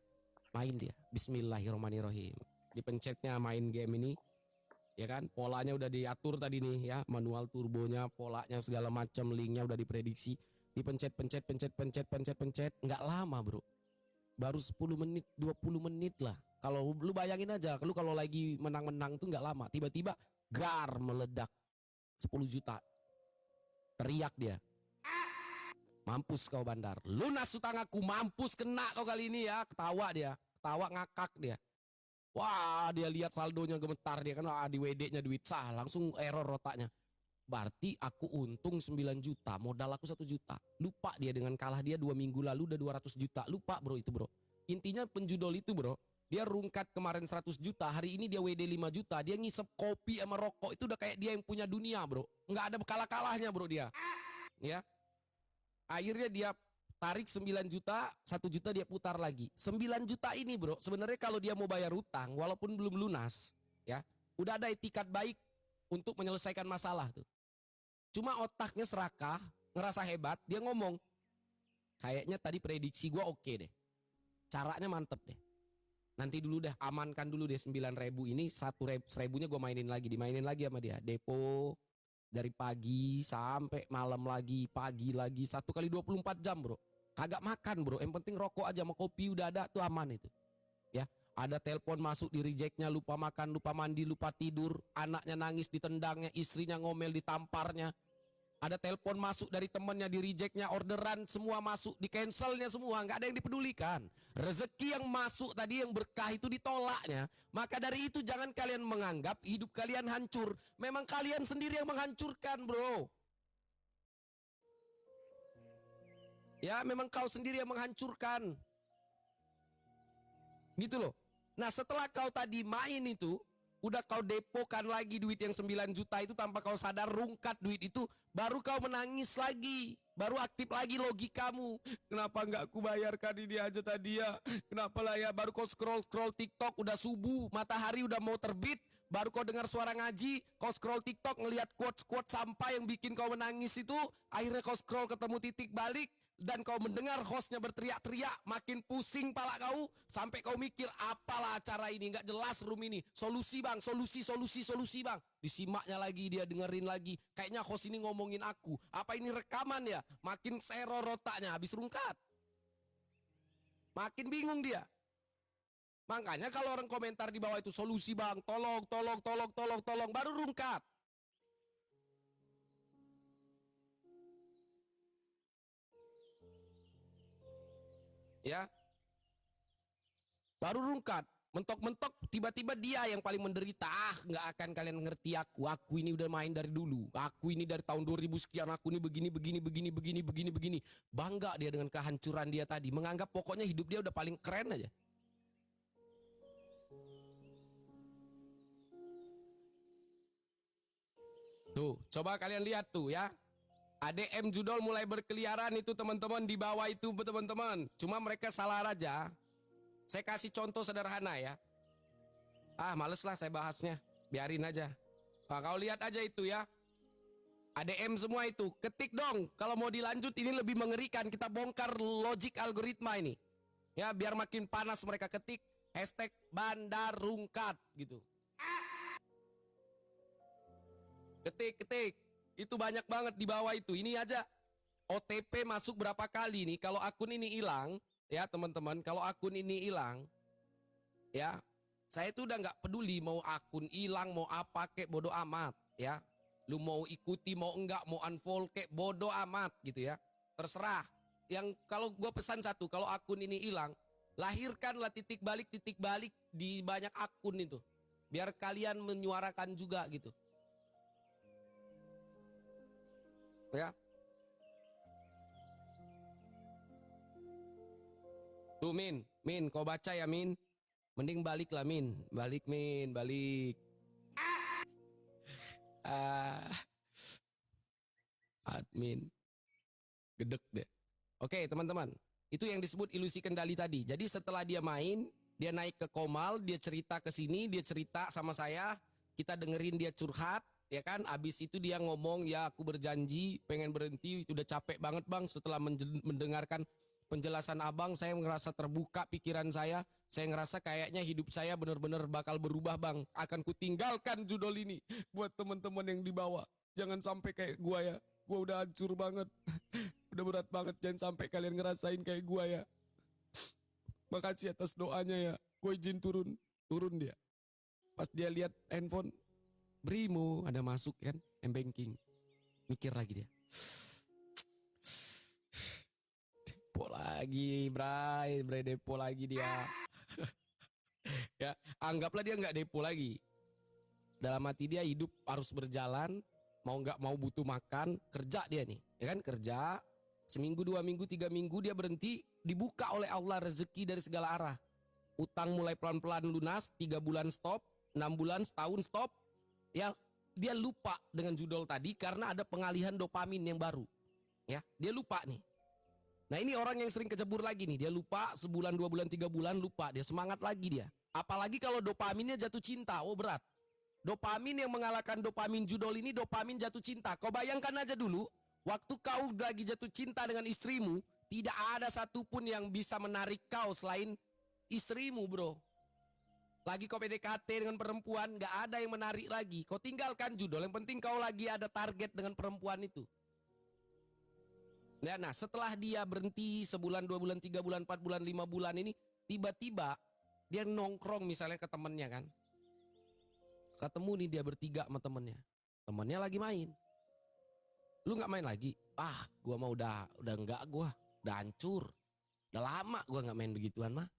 Main dia, bismillahirrahmanirrahim. Dipencetnya main game ini. Ya kan, polanya udah diatur tadi nih ya, manual turbonya, polanya segala macam, linknya udah diprediksi, dipencet, nggak lama bro, baru 10 menit, 20 menit lah. Kalau lu bayangin aja, lu kalau lagi menang-menang tuh nggak lama, tiba-tiba gar meledak 10 juta, teriak dia, mampus kau bandar, lunas utang aku, mampus kena kau kali ini ya, ketawa dia, ketawa ngakak dia. Wah, dia lihat saldonya gemetar, dia kan di WD-nya duit sah, langsung error otaknya. Berarti aku untung 9 juta, modal aku 1 juta. Lupa dia dengan kalah dia 2 minggu lalu udah 200 juta. Lupa bro itu bro. Intinya penjudol itu bro, dia rungkat kemarin 100 juta, hari ini dia WD 5 juta, dia ngisep kopi sama rokok, itu udah kayak dia yang punya dunia bro. Nggak ada kalah-kalahnya bro dia. Ya. Akhirnya dia tarik 9 juta, 1 juta dia putar lagi. 9 juta ini bro, sebenarnya kalau dia mau bayar utang, walaupun belum lunas, ya, udah ada etikat baik untuk menyelesaikan masalah tuh. Cuma otaknya serakah, ngerasa hebat, dia ngomong, kayaknya tadi prediksi gua oke deh. Caranya mantep deh. Nanti dulu deh, amankan dulu deh 9.000 ini, 1.000-nya gua mainin lagi, dimainin lagi sama dia. Depo dari pagi sampai malam lagi, pagi lagi, 1 kali 24 jam bro. Kagak makan bro, yang penting rokok aja sama kopi udah ada tuh aman itu. Ya, ada telepon masuk di rejectnya, lupa makan, lupa mandi, lupa tidur, anaknya nangis ditendangnya, istrinya ngomel ditamparnya. Ada telepon masuk dari temennya di rejectnya, orderan semua masuk, di cancelnya semua, nggak ada yang dipedulikan. Rezeki yang masuk tadi yang berkah itu ditolaknya. Maka dari itu jangan kalian menganggap hidup kalian hancur. Memang kalian sendiri yang menghancurkan bro. Ya memang kau sendiri yang menghancurkan. Gitu loh. Nah setelah kau tadi main itu, udah kau depokan lagi duit yang 9 juta itu tanpa kau sadar, rungkat duit itu, baru kau menangis lagi, baru aktif lagi logikamu. Kenapa nggak aku bayarkan ini aja tadi ya? Kenapa lah ya? Baru kau scroll TikTok, udah subuh, matahari udah mau terbit, baru kau dengar suara ngaji, kau scroll TikTok ngelihat quotes sampah yang bikin kau menangis itu, akhirnya kau scroll ketemu titik balik. Dan kau mendengar hostnya berteriak-teriak, makin pusing pala kau, sampai kau mikir apalah acara ini, nggak jelas room ini, solusi bang, solusi bang. Disimaknya lagi, dia dengerin lagi, kayaknya host ini ngomongin aku, apa ini rekaman ya, makin error otaknya, habis rungkat, makin bingung dia. Makanya kalau orang komentar di bawah itu solusi bang, tolong, baru rungkat. Ya, baru rungkat, mentok-mentok tiba-tiba dia yang paling menderita. Nggak akan kalian ngerti aku ini udah main dari dulu, aku ini dari tahun 2000 sekian, aku ini begini. Bangga dia dengan kehancuran dia tadi, menganggap pokoknya hidup dia udah paling keren aja. Tuh, coba kalian lihat tuh ya, ADM judol mulai berkeliaran itu teman-teman di bawah itu teman-teman. Cuma mereka salah aja. Saya kasih contoh sederhana ya. Males lah saya bahasnya. Biarin aja. Nah, kau lihat aja itu ya. ADM semua itu. Ketik dong. Kalau mau dilanjut ini lebih mengerikan. Kita bongkar logik algoritma ini. Ya, biar makin panas mereka ketik hashtag Bandar Rungkat gitu. Ketik. Itu banyak banget di bawah itu. Ini aja OTP masuk berapa kali nih. Kalau akun ini hilang, ya teman-teman, kalau akun ini hilang, ya, saya tuh udah nggak peduli mau akun hilang, mau apa kek, bodo amat, ya. Lu mau ikuti, mau enggak, mau unfollow kek, bodo amat gitu ya. Terserah. Yang kalau gue pesan satu, kalau akun ini hilang, lahirkanlah titik balik di banyak akun itu. Biar kalian menyuarakan juga gitu. Ya. Tuh Min, kau baca ya Min. Mending balik lah Min. Balik Min, balik. Admin. Gedek deh. Oke teman-teman. Itu yang disebut ilusi kendali tadi. Jadi setelah dia main, dia naik ke Komal, dia cerita ke sini, dia cerita sama saya. Kita dengerin dia curhat. Ya kan, abis itu dia ngomong, ya aku berjanji pengen berhenti, udah capek banget bang. Setelah mendengarkan penjelasan abang, saya ngerasa terbuka pikiran saya ngerasa kayaknya hidup saya benar-benar bakal berubah bang. Akan kutinggalkan judul ini buat teman-teman yang di bawah. Jangan sampai kayak gua ya, gua udah hancur banget. Udah berat banget, jangan sampai kalian ngerasain kayak gua ya. Makasih atas doanya ya, gue izin turun dia. Pas dia lihat handphone, Brimo ada masuk kan, M-Banking. Mikir lagi dia. Depo lagi, Bray depo lagi dia. Ya, anggaplah dia nggak depo lagi. Dalam hati dia hidup harus berjalan, mau nggak mau butuh makan, kerja dia nih, ya kan kerja. Seminggu, 2 minggu, 3 minggu dia berhenti, dibuka oleh Allah rezeki dari segala arah. Utang mulai pelan-pelan lunas, 3 bulan stop, 6 bulan, setahun stop. Ya, dia lupa dengan judul tadi karena ada pengalihan dopamin yang baru. Ya, dia lupa nih. Nah ini orang yang sering kecebur lagi nih. Dia lupa sebulan, 2 bulan, 3 bulan lupa. Dia semangat lagi dia. Apalagi kalau dopaminnya jatuh cinta. Oh berat. Dopamin yang mengalahkan dopamin judul ini dopamin jatuh cinta. Kau bayangkan aja dulu. Waktu kau lagi jatuh cinta dengan istrimu. Tidak ada satupun yang bisa menarik kau selain istrimu bro. Lagi kau PDKT dengan perempuan. Gak ada yang menarik lagi. Kau tinggalkan judul. Yang penting kau lagi ada target dengan perempuan itu. Ya, nah setelah dia berhenti sebulan, 2 bulan, 3 bulan, 4 bulan, 5 bulan ini, tiba-tiba dia nongkrong misalnya ke temennya kan. Ketemu nih dia bertiga sama temennya. Temennya lagi main. Lu gak main lagi? Ah, gua mah udah enggak gua. Udah hancur. Udah lama gua gak main begituan mah.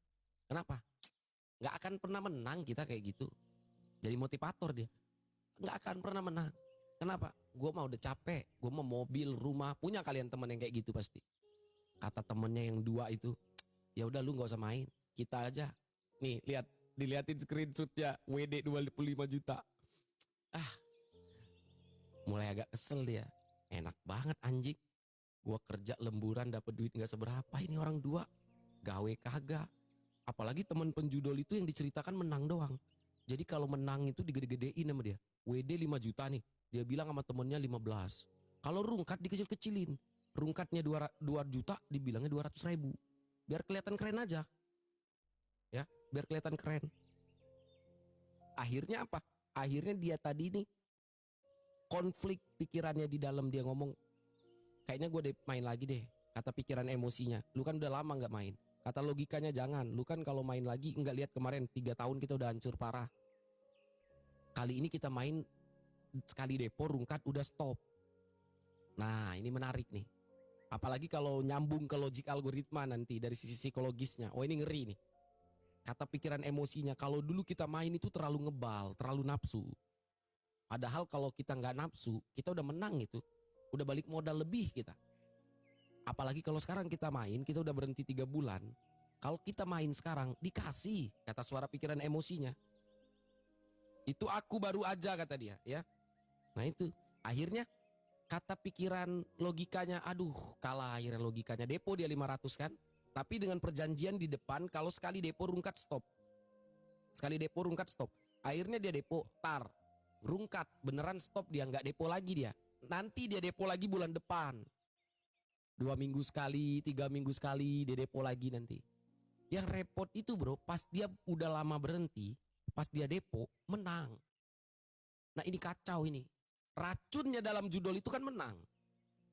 Kenapa? Gak akan pernah menang kita kayak gitu. Jadi motivator dia. Gak akan pernah menang. Kenapa? Gue mah udah capek. Gue mah mobil, rumah. Punya kalian temen yang kayak gitu pasti. Kata temennya yang 2 itu, ya udah lu gak usah main. Kita aja. Nih lihat, diliatin screenshotnya. WD 25 juta. Mulai agak kesel dia. Enak banget anjing. Gue kerja lemburan dapat duit gak seberapa. Ini orang 2 gawe kagak. Apalagi temen penjudul itu yang diceritakan menang doang. Jadi kalau menang itu digede-gedein sama dia. WD 5 juta nih. Dia bilang sama temennya 15. Kalau rungkat dikecil-kecilin. Rungkatnya 2 juta dibilangnya 200 ribu. Biar kelihatan keren aja. Ya, biar kelihatan keren. Akhirnya apa? Akhirnya dia tadi nih konflik pikirannya di dalam dia ngomong. Kayaknya gue main lagi deh. Kata pikiran emosinya. Lu kan udah lama gak main. Kata logikanya jangan. Lu kan kalau main lagi nggak lihat kemarin 3 tahun kita udah hancur parah. Kali ini kita main sekali depo rungkat udah stop. Nah ini menarik nih. Apalagi kalau nyambung ke logik algoritma nanti dari sisi psikologisnya. Oh ini ngeri nih. Kata pikiran emosinya kalau dulu kita main itu terlalu ngebal, terlalu nafsu. Padahal kalau kita nggak nafsu, kita udah menang itu. Udah balik modal lebih kita. Apalagi kalau sekarang kita main, kita udah berhenti 3 bulan. Kalau kita main sekarang dikasih, kata suara pikiran emosinya. Itu aku baru aja kata dia ya. Nah itu akhirnya kata pikiran logikanya aduh kalah akhirnya logikanya. Depo dia 500 kan. Tapi dengan perjanjian di depan kalau sekali depo rungkat stop. Sekali depo rungkat stop. Akhirnya dia depo tar. Rungkat beneran stop dia nggak depo lagi dia. nanti dia depo lagi bulan depan. 2 minggu sekali, 3 minggu sekali dia depo lagi nanti. Yang repot itu bro, pas dia udah lama berhenti, pas dia depo, menang. Nah ini kacau ini. Racunnya dalam judol itu kan menang.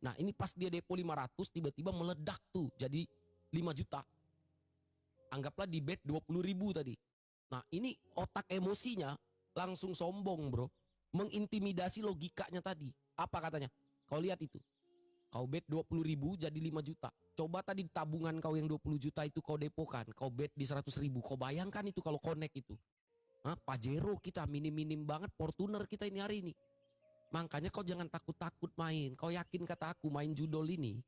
Nah ini pas dia depo 500, tiba-tiba meledak tuh jadi 5 juta. Anggaplah di bet 20.000 tadi. Nah ini otak emosinya langsung sombong bro. Mengintimidasi logikanya tadi. Apa katanya? Kau lihat itu. Kau bet 20.000 jadi 5 juta. Coba tadi tabungan kau yang 20 juta itu kau depokan. Kau bet di 100.000. Kau bayangkan itu kalau connect itu. Pajero kita minim-minim banget Fortuner kita ini hari ini. Makanya kau jangan takut-takut main. Kau yakin kata aku main judol ini.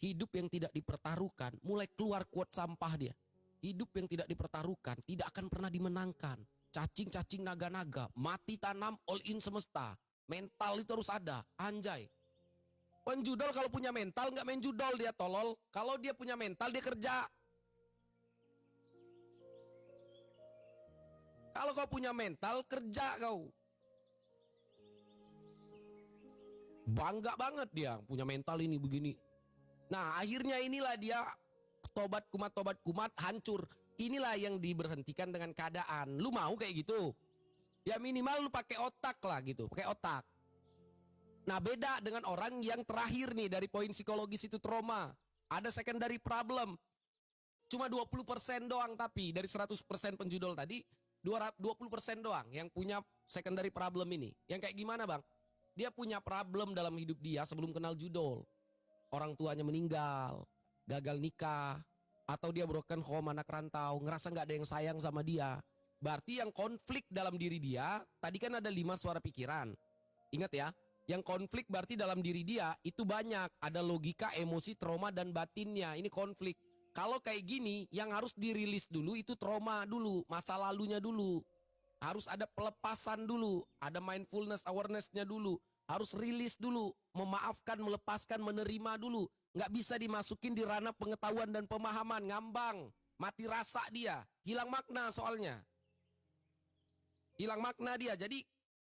Hidup yang tidak dipertaruhkan. Mulai keluar quote sampah dia. Hidup yang tidak dipertaruhkan tidak akan pernah dimenangkan. Cacing-cacing naga-naga. Mati tanam all in semesta. Mental itu harus ada. Anjay. Penjudol kalau punya mental nggak main judol dia tolol. Kalau dia punya mental dia kerja. Kalau kau punya mental kerja kau. Bangga banget dia punya mental ini begini. Nah akhirnya inilah dia tobat kumat hancur. Inilah yang diberhentikan dengan keadaan. Lu mau kayak gitu? Ya minimal lu pakai otak lah gitu, pakai otak. Nah beda dengan orang yang terakhir nih dari poin psikologis itu trauma. Ada secondary problem. Cuma 20% doang tapi dari 100% penjudol tadi 20% doang yang punya secondary problem ini. Yang kayak gimana bang? Dia punya problem dalam hidup dia sebelum kenal judol. Orang tuanya meninggal, gagal nikah, atau dia broken home anak rantau, ngerasa gak ada yang sayang sama dia. Berarti yang konflik dalam diri dia, tadi kan ada 5 suara pikiran. Ingat ya. Yang konflik berarti dalam diri dia itu banyak. Ada logika, emosi, trauma, dan batinnya. Ini konflik. Kalau kayak gini, yang harus dirilis dulu itu trauma dulu. Masa lalunya dulu. Harus ada pelepasan dulu. Ada mindfulness, awareness-nya dulu. Harus rilis dulu. Memaafkan, melepaskan, menerima dulu. Nggak bisa dimasukin di ranah pengetahuan dan pemahaman. Ngambang. Mati rasa dia. Hilang makna soalnya. Hilang makna dia. Jadi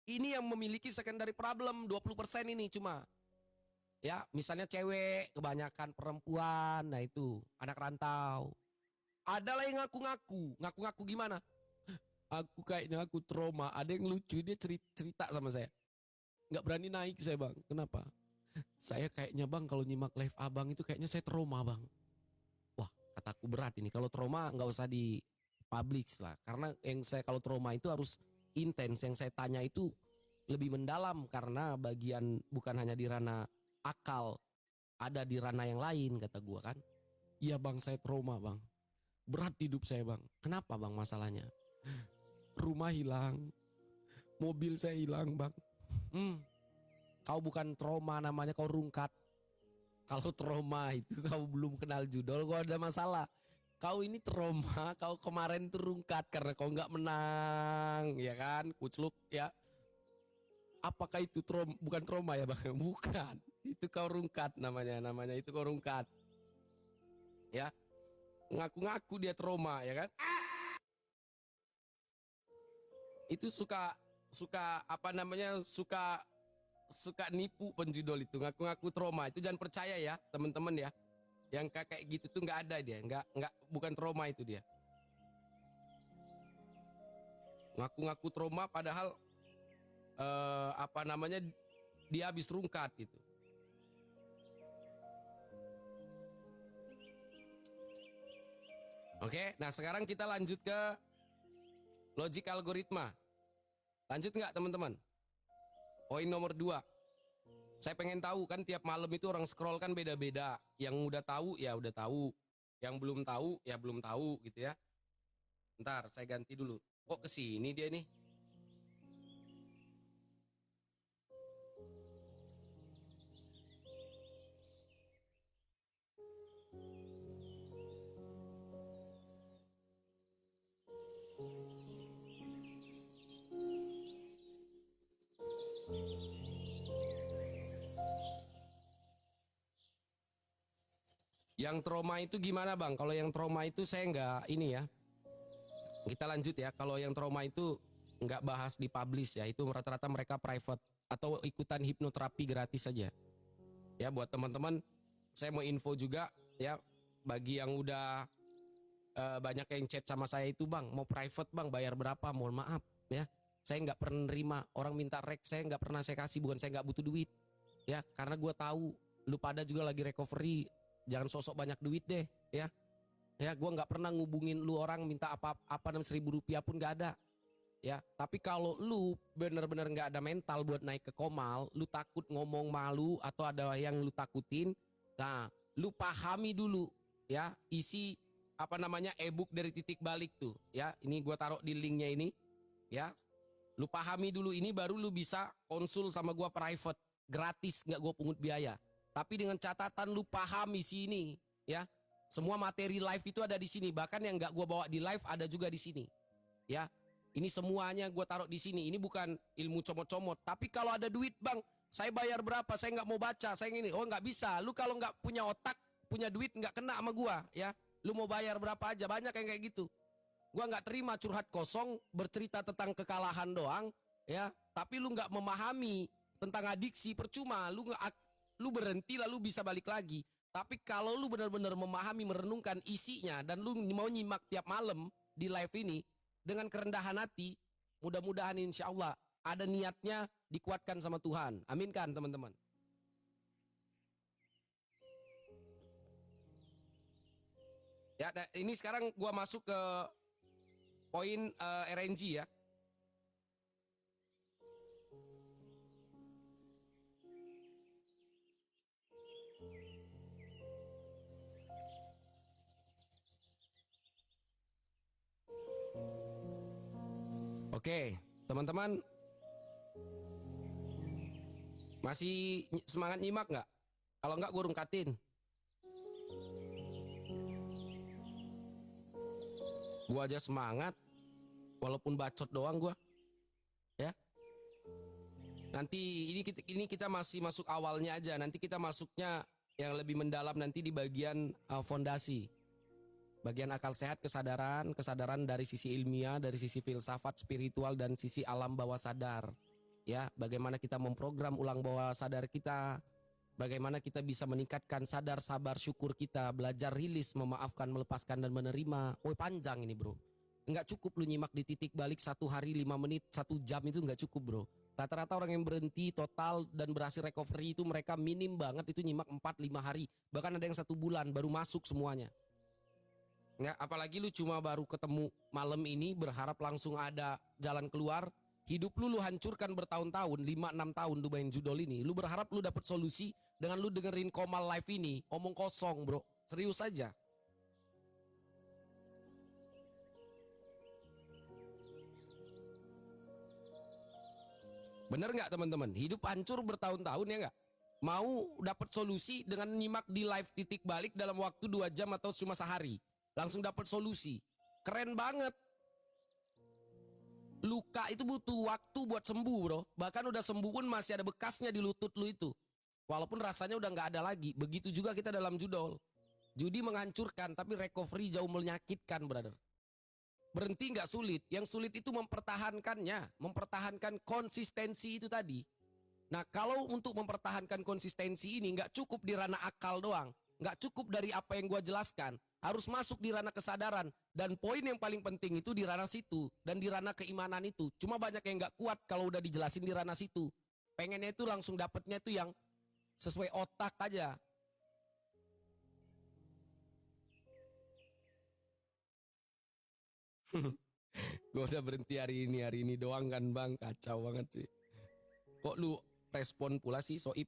ini yang memiliki secondary problem 20% ini cuma. Ya, misalnya cewek, kebanyakan perempuan, nah itu, anak rantau. Ada lah yang ngaku-ngaku gimana? Aku kayaknya aku trauma, ada yang lucu, dia cerita sama saya. Nggak berani naik saya bang, kenapa? Saya kayaknya bang kalau nyimak live abang itu kayaknya saya trauma bang. Wah, kataku berat ini, kalau trauma nggak usah di publish lah. Karena yang saya kalau trauma itu harus intens, yang saya tanya itu lebih mendalam karena bagian bukan hanya di ranah akal, ada di ranah yang lain kata gua kan. Iya bang saya trauma bang, berat hidup saya bang. Kenapa bang masalahnya? Rumah hilang, mobil saya hilang bang. Kau bukan trauma namanya, kau rungkat. Kalau trauma itu kau belum kenal judol, kau ada masalah. Kau ini trauma, kau kemarin tuh rungkat karena kau nggak menang, ya kan? Kucluk ya. Apakah itu trauma? Bukan trauma ya bang? Bukan. Itu kau rungkat namanya itu kau rungkat. Ya, ngaku-ngaku dia trauma, ya kan? Itu suka apa namanya? Suka nipu penjudol itu, ngaku-ngaku trauma. Itu jangan percaya ya, teman-teman ya. Yang kayak gitu tuh nggak ada dia, nggak bukan trauma itu dia. Ngaku-ngaku trauma padahal apa namanya dia habis rungkat gitu. Oke, nah sekarang kita lanjut ke logik algoritma. Lanjut nggak teman-teman? Poin nomor 2. Saya pengen tahu kan tiap malam itu orang scroll kan beda-beda. Yang udah tahu ya udah tahu. Yang belum tahu ya belum tahu gitu ya. Ntar saya ganti dulu. Kok kesini dia nih? Yang trauma itu gimana bang? Kalau yang trauma itu saya nggak ini ya. Kita lanjut ya. Kalau yang trauma itu nggak bahas di publish ya. Itu rata-rata mereka private. atau ikutan hipnoterapi gratis saja. Ya buat teman-teman, saya mau info juga ya, bagi yang udah banyak yang chat sama saya itu, bang mau private bang bayar berapa, mohon maaf ya, saya nggak pernah nerima orang minta rek, saya nggak pernah saya kasih, bukan saya nggak butuh duit ya, karena gue tahu lu pada juga lagi recovery, jangan sosok banyak duit deh ya. Ya gue nggak pernah ngubungin lu orang minta apa-apa, 6.000 rupiah pun nggak ada ya. Tapi kalau lu bener-bener nggak ada mental buat naik ke Komal, lu takut ngomong malu atau ada yang lu takutin, nah lu pahami dulu ya isi apa namanya e-book dari Titik Balik tuh ya. Ini gue taruh di linknya ini ya. Lu pahami dulu ini, baru lu bisa konsul sama gue private gratis, nggak gue pungut biaya. Tapi dengan catatan lu pahami sini ya. Semua materi live itu ada di sini, bahkan yang nggak gue bawa di live ada juga di sini ya. Ini semuanya gue taruh di sini. Ini bukan ilmu comot-comot. Tapi kalau ada duit bang, saya bayar berapa? Saya nggak mau baca. Saya ini, oh nggak bisa. Lu kalau nggak punya otak, punya duit nggak kena sama gue ya. Lu mau bayar berapa aja, banyak yang kayak gitu. Gua nggak terima curhat kosong, bercerita tentang kekalahan doang, ya. Tapi lu nggak memahami tentang adiksi, percuma. Lu berhenti lalu bisa balik lagi. Tapi kalau lu benar-benar memahami, merenungkan isinya, dan lu mau nyimak tiap malam di live ini dengan kerendahan hati, mudah-mudahan insya Allah ada niatnya dikuatkan sama Tuhan. Amin kan teman-teman. Ya, ini sekarang gua masuk ke poin RNG ya. Oke, teman-teman masih semangat nyimak nggak? Kalau nggak gue rungkatin. Gua aja semangat, walaupun bacot doang gua, ya. Nanti ini kita masih masuk awalnya aja. Nanti kita masuknya yang lebih mendalam nanti di bagian fondasi, bagian akal sehat, kesadaran dari sisi ilmiah, dari sisi filsafat, spiritual, dan sisi alam bawah sadar. Ya, bagaimana kita memprogram ulang bawah sadar kita, bagaimana kita bisa meningkatkan sadar, sabar, syukur kita, belajar rilis, memaafkan, melepaskan, dan menerima. Oh panjang ini bro. Nggak cukup lu nyimak di Titik Balik 1 hari 5 menit, 1 jam itu nggak cukup bro. Rata-rata orang yang berhenti total dan berhasil recovery itu mereka minim banget itu nyimak 4-5 hari. Bahkan ada yang 1 bulan baru masuk semuanya. Nggak, apalagi lu cuma baru ketemu malam ini berharap langsung ada jalan keluar. Hidup lu hancurkan bertahun-tahun, 5-6 tahun lu main judol ini. Lu berharap lu dapet solusi dengan lu dengerin Komal live ini. Omong kosong bro, serius aja. Bener nggak teman-teman? Hidup hancur bertahun-tahun ya nggak? Mau dapat solusi dengan nyimak di live Titik Balik dalam waktu 2 jam atau cuma sehari. Langsung dapat solusi. Keren banget. Luka itu butuh waktu buat sembuh bro. Bahkan udah sembuh pun masih ada bekasnya di lutut lu itu. Walaupun rasanya udah nggak ada lagi. Begitu juga kita dalam judol. Judi menghancurkan tapi recovery jauh menyakitkan brother. Berhenti nggak sulit. Yang sulit itu mempertahankannya. Mempertahankan konsistensi itu tadi. Nah kalau untuk mempertahankan konsistensi ini nggak cukup di ranah akal doang. Nggak cukup dari apa yang gua jelaskan. Harus masuk di ranah kesadaran. Dan poin yang paling penting itu di ranah situ. Dan di ranah keimanan itu. Cuma banyak yang gak kuat kalau udah dijelasin di ranah situ. Pengennya itu langsung dapetnya itu yang sesuai otak aja. Gue udah berhenti hari ini doang kan bang. Kacau banget sih. Kok lu respon pula sih Soib?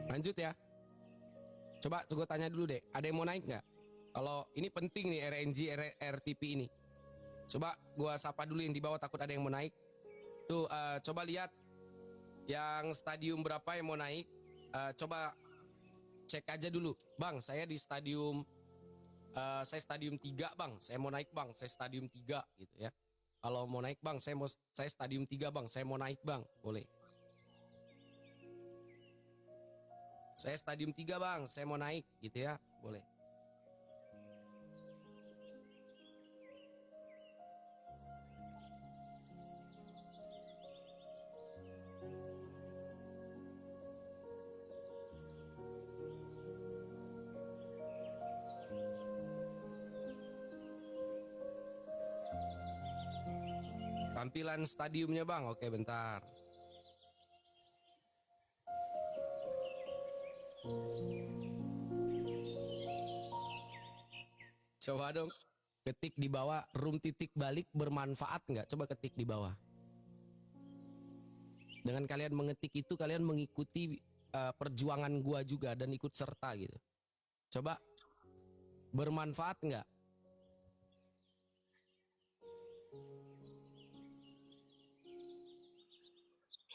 Lanjut ya. Coba gue tanya dulu deh, ada yang mau naik nggak? Kalau ini penting nih RNG, RTP ini. Coba gue sapa dulu yang di bawah, takut ada yang mau naik. Tuh, coba lihat yang stadium berapa yang mau naik. Coba cek aja dulu. Bang, saya di stadium, saya stadium 3 bang. Saya mau naik bang, saya stadium 3 gitu ya. Kalau mau naik bang, saya stadium 3 bang. Saya mau naik bang, boleh. Saya stadium 3 bang, saya mau naik gitu ya, boleh. Tampilan stadiumnya bang, oke bentar. Coba dong, ketik di bawah, room titik balik bermanfaat nggak? Coba ketik di bawah. Dengan kalian mengetik itu, kalian mengikuti perjuangan gua juga dan ikut serta gitu. Coba, bermanfaat nggak?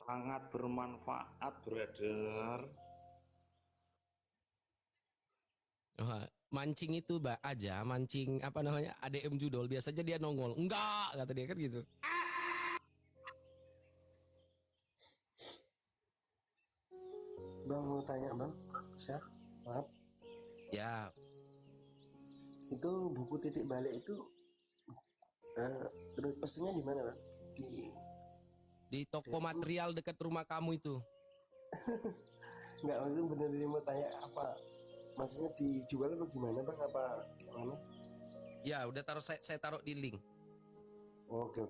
Sangat bermanfaat, brother. Wah, mancing itu aja, mancing apa namanya ADM judol, biasanya dia nongol. Enggak, kata dia kan gitu. Bang mau tanya bang, bisa? Maaf, Ya, itu buku titik balik itu terus pesennya di mana bang? di toko material dekat rumah kamu itu. Nggak, maksudnya bener-bener mau tanya apa? Maksudnya dijual atau gimana bang? Apa gimana? Ya, udah taruh saya taruh di link. Oke.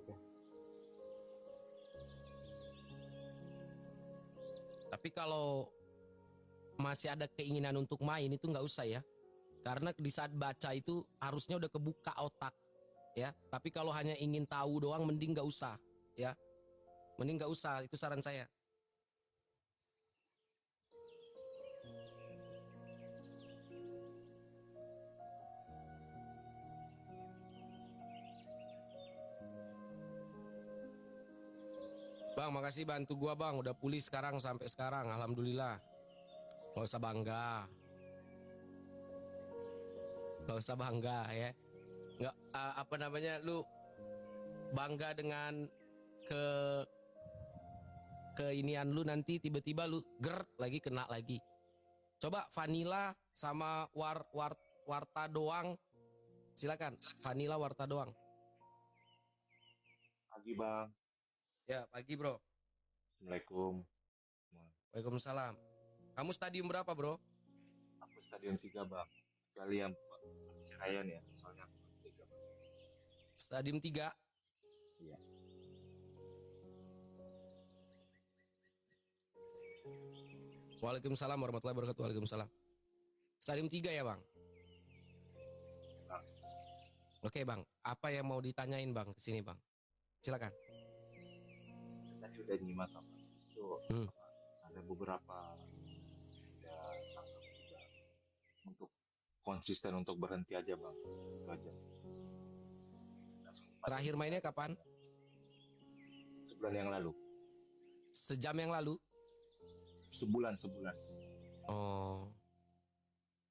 Tapi kalau masih ada keinginan untuk main itu nggak usah ya. Karena di saat baca itu harusnya udah kebuka otak ya. Tapi kalau hanya ingin tahu doang mending nggak usah ya. Mending nggak usah, itu saran saya. Bang, makasih bantu gua bang, udah pulih sekarang sampai sekarang, alhamdulillah. Gak usah bangga. Gak usah bangga ya. Nggak apa namanya, lu bangga dengan keinian lu, nanti tiba-tiba lu lagi kena lagi. Coba vanilla sama warta doang. Silakan, vanilla warta doang. Pagi bang. Ya, pagi bro. Assalamualaikum. Waalaikumsalam. Kamu stadium berapa bro? Aku stadium 3 bang. Kalian perceraian ya, soalnya aku 3 bang. Stadium 3. Iya. Waalaikumsalam warahmatullahi wabarakatuh. Waalaikumsalam. Stadium 3 ya bang? Bang. Oke bang, apa yang mau ditanyain bang ke sini bang? Silakan. Tadi udah nyimak apa? Itu ada beberapa ya, juga untuk konsisten untuk berhenti aja bang. Itu aja. Terakhir mainnya kapan? Sebulan yang lalu. Sejam yang lalu? Sebulan. Oh.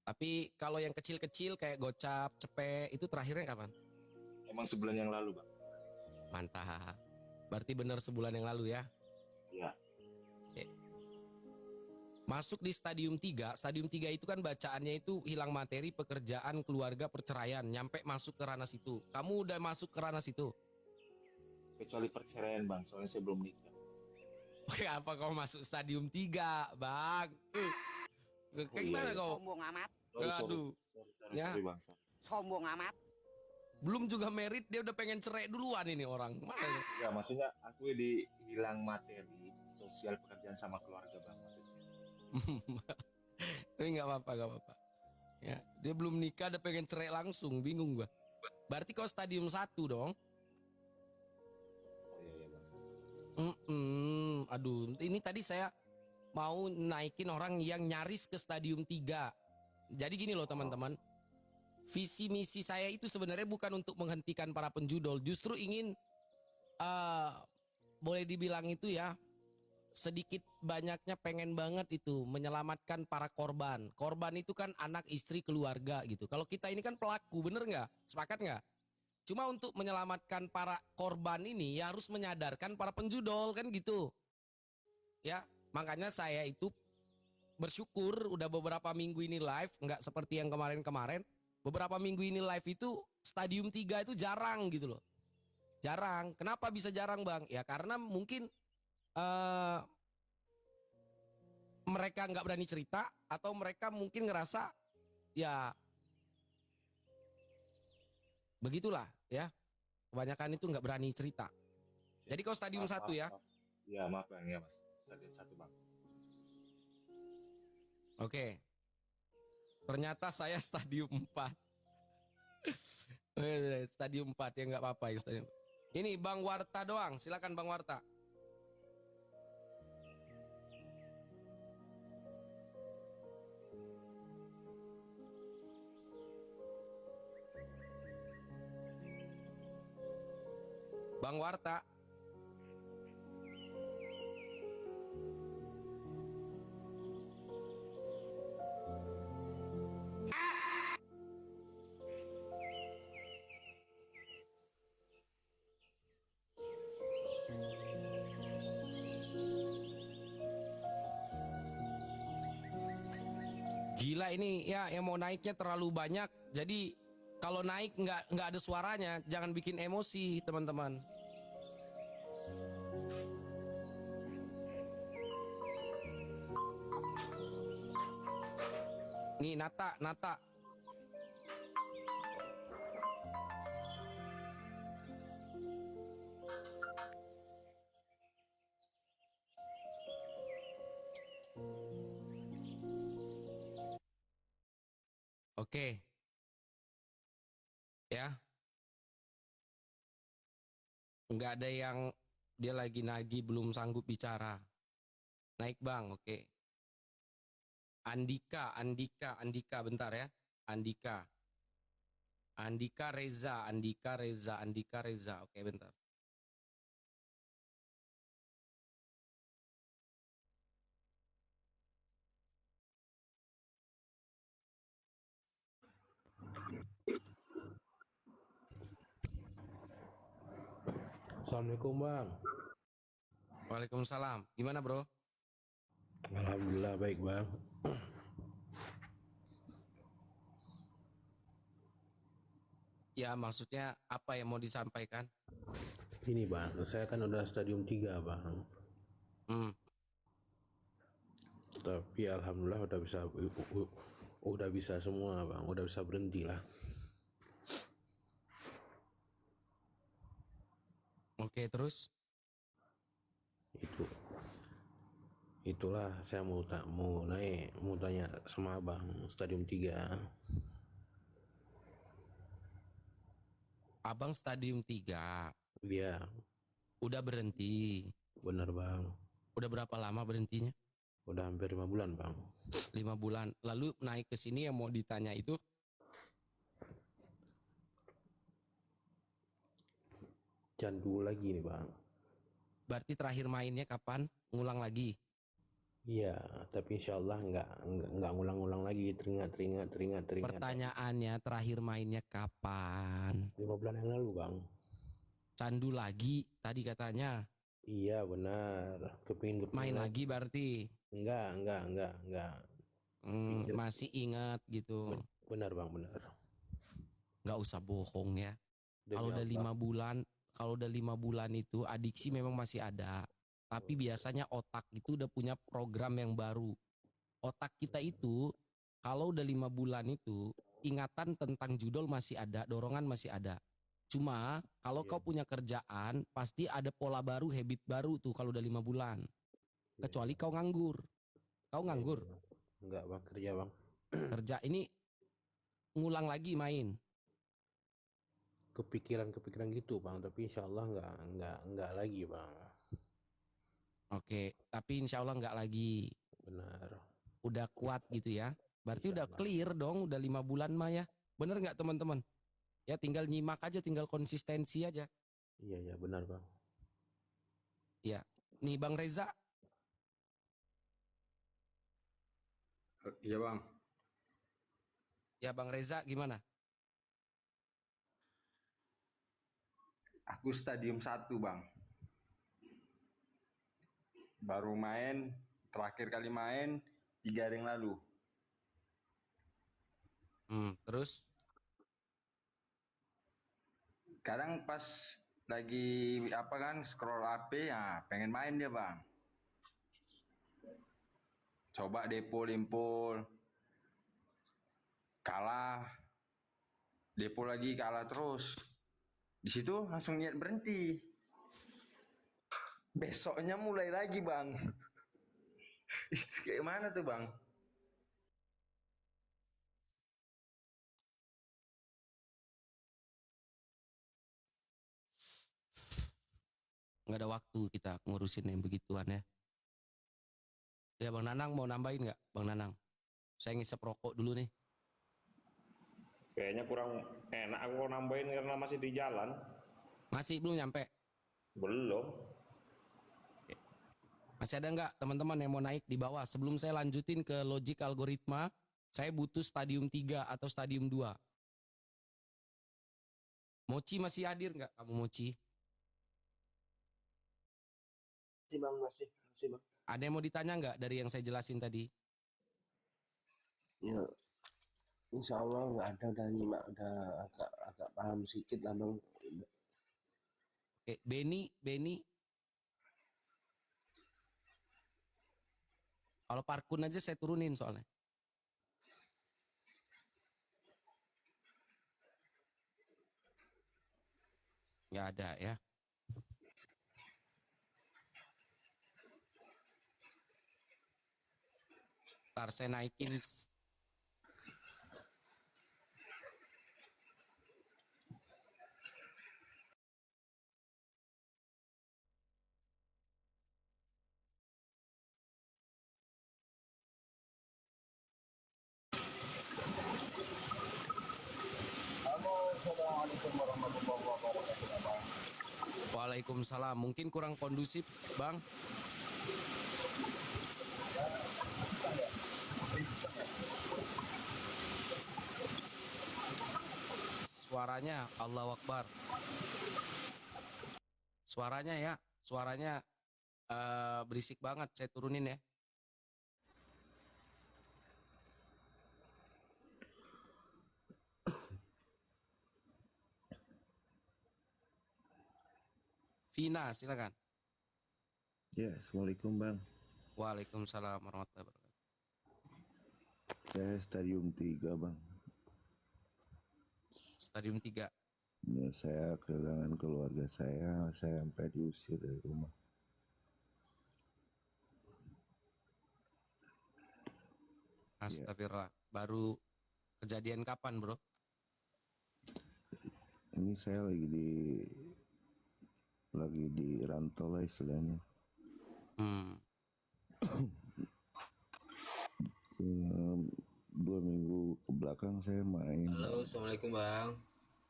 Tapi kalau yang kecil-kecil kayak gocap, cepet, itu terakhirnya kapan? Emang sebulan yang lalu bang. Mantap. Berarti benar sebulan yang lalu ya? Iya. Oke. Masuk di stadium 3. Stadium 3 itu kan bacaannya itu hilang materi, pekerjaan, keluarga, perceraian. Nyampe masuk ke ranah situ. Kamu udah masuk ke ranah situ? Kecuali perceraian bang, soalnya saya belum nikah. Apa kau masuk stadium 3 bang? Kayak gimana iya. kau? Sombong amat, Aduh. Ya. Sorry bang. Sorry. sombong amat. Belum juga merit dia udah pengen cerai duluan ini orang. Mana ya? Ya maksudnya aku hilang materi sosial, pekerjaan sama keluarga bang maksudnya. Tapi nggak apa-apa. Ya, dia belum nikah udah pengen cerai langsung, bingung gua. Berarti kau stadium 1 dong? Oh iya bang. Aduh, ini tadi saya mau naikin orang yang nyaris ke stadium 3. Jadi gini loh teman-teman. Visi misi saya itu sebenarnya bukan untuk menghentikan para penjudol, justru ingin boleh dibilang itu ya, sedikit banyaknya pengen banget itu menyelamatkan para korban. Korban itu kan anak, istri, keluarga gitu. Kalau kita ini kan pelaku, bener nggak? Sepakat nggak? Cuma untuk menyelamatkan para korban ini ya harus menyadarkan para penjudol kan gitu. Ya, makanya saya itu bersyukur udah beberapa minggu ini live, nggak seperti yang kemarin-kemarin. Beberapa minggu ini live itu stadium 3 itu jarang gitu loh. Jarang. Kenapa bisa jarang, Bang? Ya karena mungkin mereka nggak berani cerita atau mereka mungkin ngerasa ya begitulah ya. Kebanyakan itu nggak berani cerita. Jadi kalau stadium 1 ya. Maaf. Ya maaf bang, ya mas. Stadium 1 bang. Oke. Ternyata saya stadium 4. Stadium 4 ya nggak apa-apa ya stadium. Ini Bang Warta doang. Silakan Bang Warta. Bang Warta. Gila ini ya, yang mau naiknya terlalu banyak. Jadi kalau naik nggak ada suaranya, jangan bikin emosi teman-teman. Nih Nata. Oke. Ya. Nggak ada yang dia lagi nagih belum sanggup bicara. Naik Bang, oke. Andika bentar ya. Andika Reza. Oke, bentar. Assalamualaikum bang. Waalaikumsalam. Gimana bro? Alhamdulillah baik bang. Ya maksudnya apa yang mau disampaikan? Ini bang, saya kan udah stadium 3 bang. Tapi alhamdulillah udah bisa semua bang, udah bisa berhenti lah. Oke, terus? Itulah saya mau tanya sama abang stadium 3. Abang stadium 3. Iya. Udah berhenti. Bener bang. Udah berapa lama berhentinya? Udah hampir 5 bulan bang. 5 bulan. Lalu naik ke sini yang mau ditanya itu? Candu lagi nih bang. Berarti terakhir mainnya kapan? Ngulang lagi? Iya, tapi insya Allah nggak ngulang-ngulang lagi, teringat. Pertanyaannya terakhir mainnya kapan? 5 bulan yang lalu bang. Candu lagi tadi katanya. Iya benar. Kepingin Main lagi berarti? Enggak. Masih ingat gitu. Benar bang, benar. Nggak usah bohong ya. Demi Kalau udah Allah. 5 bulan itu adiksi memang masih ada. Tapi biasanya otak itu udah punya program yang baru. Otak kita itu kalau udah 5 bulan itu ingatan tentang judul masih ada, dorongan masih ada. Cuma kalau kau punya kerjaan pasti ada pola baru, habit baru tuh kalau udah 5 bulan. Kecuali kau nganggur. Kau nganggur? Enggak bang, kerja bang. Kerja ini ngulang lagi main. Kepikiran gitu bang, tapi insya Allah enggak lagi bang. Oke, tapi insya Allah nggak lagi. Benar. Udah kuat gitu ya. Berarti Insya udah Allah. clear dong, udah 5 bulan mah ya. Bener nggak teman-teman? Ya tinggal nyimak aja, tinggal konsistensi aja. Iya benar bang. Ya, nih Bang Reza. Iya bang. Ya Bang Reza gimana? Aku stadium 1 bang. Baru main, terakhir kali main 3 hari yang lalu. Terus Kadang pas lagi apa kan scroll HP ya pengen main dia bang. Coba depo limpul, kalah, depo lagi kalah terus. Di situ langsung niat berhenti. Besoknya mulai lagi bang. Itu kayak mana tuh bang? nggak ada waktu kita ngurusin yang begituan ya. Ya Bang Nanang mau nambahin nggak, Bang Nanang? Saya ngisep rokok dulu nih. Kayaknya kurang enak aku nambahin karena masih di jalan. Masih belum nyampe? Belum. Masih ada nggak teman-teman yang mau naik di bawah? Sebelum saya lanjutin ke logik algoritma, saya butuh stadium 3 atau stadium 2. Mochi masih hadir nggak kamu Mochi? Masih bang, masih bang. Ada yang mau ditanya nggak dari yang saya jelasin tadi? Ya, insya Allah nggak ada, udah nyimak, udah agak paham sedikit lah bang. Oke, Beni. Kalau parkun aja saya turunin soalnya. Nggak ada ya. Ntar saya naikin. Assalamualaikum warahmatullahi wabarakatuh. Waalaikumsalam. Mungkin kurang kondusif, Bang. Suaranya Allahu Akbar. Suaranya berisik banget. Saya turunin ya. Vina, silakan. Ya, Assalamualaikum Bang. Waalaikumsalam warahmatullahi wabarakatuh. Saya stadium 3 Bang. Stadium 3. Ya, saya kehilangan keluarga saya sampai diusir dari rumah. Astagfirullah. Baru kejadian kapan, Bro? Ini saya lagi di rantau lah istilahnya. 2 minggu ke belakang saya main. Halo, Assalamualaikum Bang.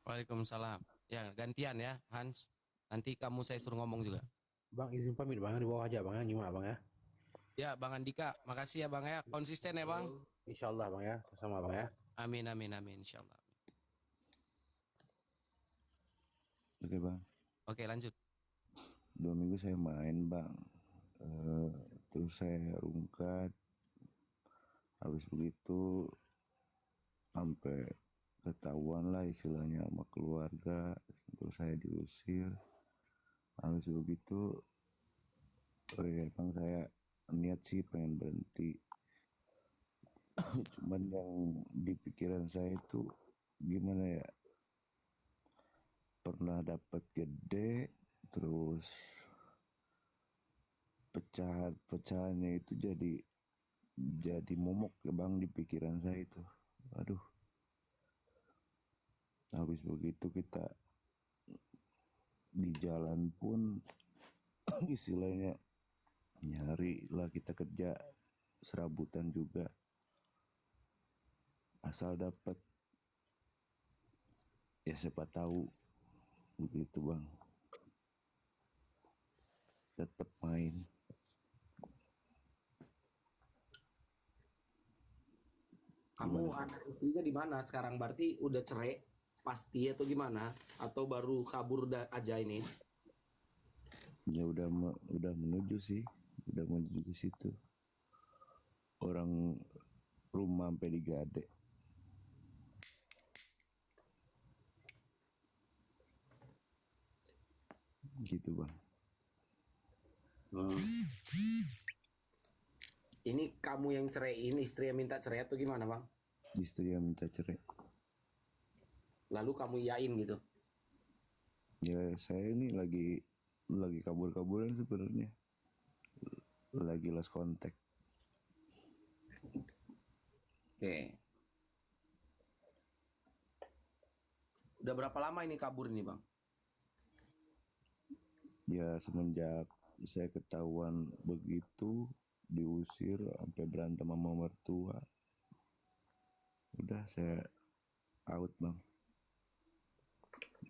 Waalaikumsalam. Ya, gantian ya, Hans. Nanti kamu saya suruh ngomong juga. Bang izin pamit Bang, di bawah aja Bang, nyimak Bang ya. Ya, Bang Andika, makasih ya Bang ya. Konsisten ya Bang. Insyaallah Bang ya, sama Bang ya. Amin, insyaallah. Oke Bang. Oke, lanjut. 2 minggu saya main Bang. Terus saya rungkat. Habis begitu sampai ketahuan lah istilahnya sama keluarga, terus saya diusir. Habis begitu emang saya niat sih pengen berhenti. Cuman yang di pikiran saya itu gimana ya, pernah dapat gede terus pecahannya itu jadi momok ya Bang di pikiran saya itu. Aduh, habis begitu kita di jalan pun istilahnya nyari lah, kita kerja serabutan juga asal dapat, ya siapa tahu begitu Bang, tetap main. Kamu anak istrinya di mana sekarang? Berarti udah cerai pasti atau gimana? Atau baru kabur aja ini? Ya udah menuju sih, udah menuju ke situ. orang rumah sampai digade. Gitu bang. Ini kamu yang ceraiin, istri yang minta cerai atau gimana bang? Istri yang minta cerai. Lalu kamu iyain gitu? Ya saya ini lagi kabur-kaburan sebenarnya. Lagi lost contact. Oke. Udah berapa lama ini kabur ini bang? Ya semenjak saya ketahuan begitu, diusir sampai berantem sama mertua, udah saya out bang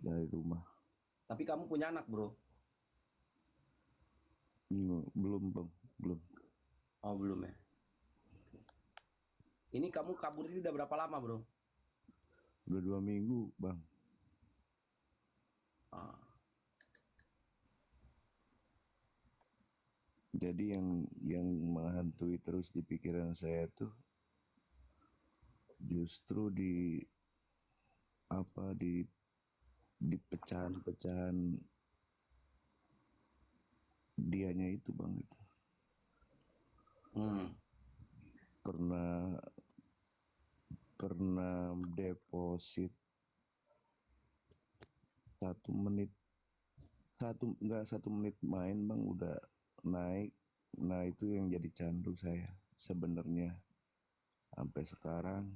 dari rumah. Tapi kamu punya anak bro? Belum bang, belum. Oh belum ya. Ini kamu kabur ini udah berapa lama bro? Udah 2 minggu bang. Ah. Jadi yang menghantui terus di pikiran saya tuh justru di pecahan-pecahan dianya itu bang itu. Pernah deposit 1 menit, enggak 1 menit main bang udah naik. Nah itu yang jadi candu saya sebenarnya sampai sekarang.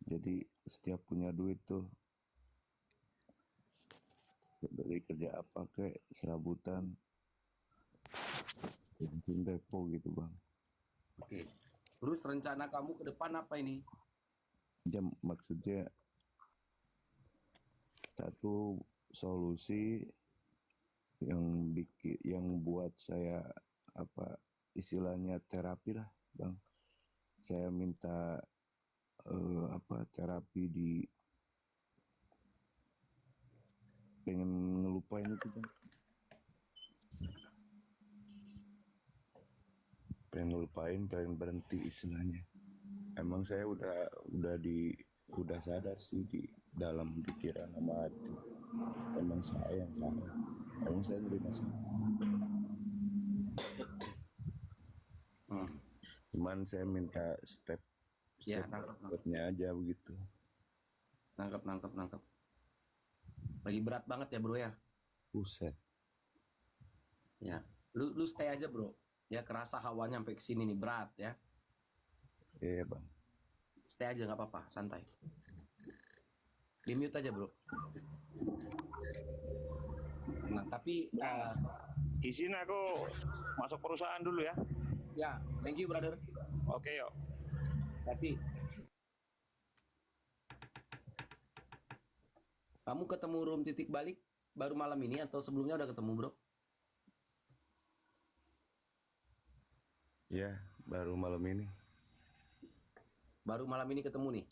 Jadi setiap punya duit tuh dari kerja apa kayak serabutan langsung depo gitu bang. Oke. Terus rencana kamu ke depan apa ini? Ya maksudnya satu solusi yang buat saya apa istilahnya terapi lah bang. Saya minta terapi pengen ngelupain itu bang. Pengen berhenti istilahnya. Emang saya udah sadar sih di dalam pikiran sama hati. Emang saya yang salah. Emang saya nerima salah. Cuman saya minta stepnya aja begitu. Nangkep. Lagi berat banget ya bro ya? Buset. Ya. Lu stay aja bro. Ya kerasa hawanya sampai kesini nih berat ya. Iya bang. Stay aja nggak apa-apa, santai. Di mute aja bro. Nah tapi Izin aku masuk perusahaan dulu ya. ya, thank you brother. Oke yuk. Tapi kamu ketemu room titik balik baru malam ini atau sebelumnya udah ketemu bro? Ya baru malam ini. Baru malam ini ketemu nih?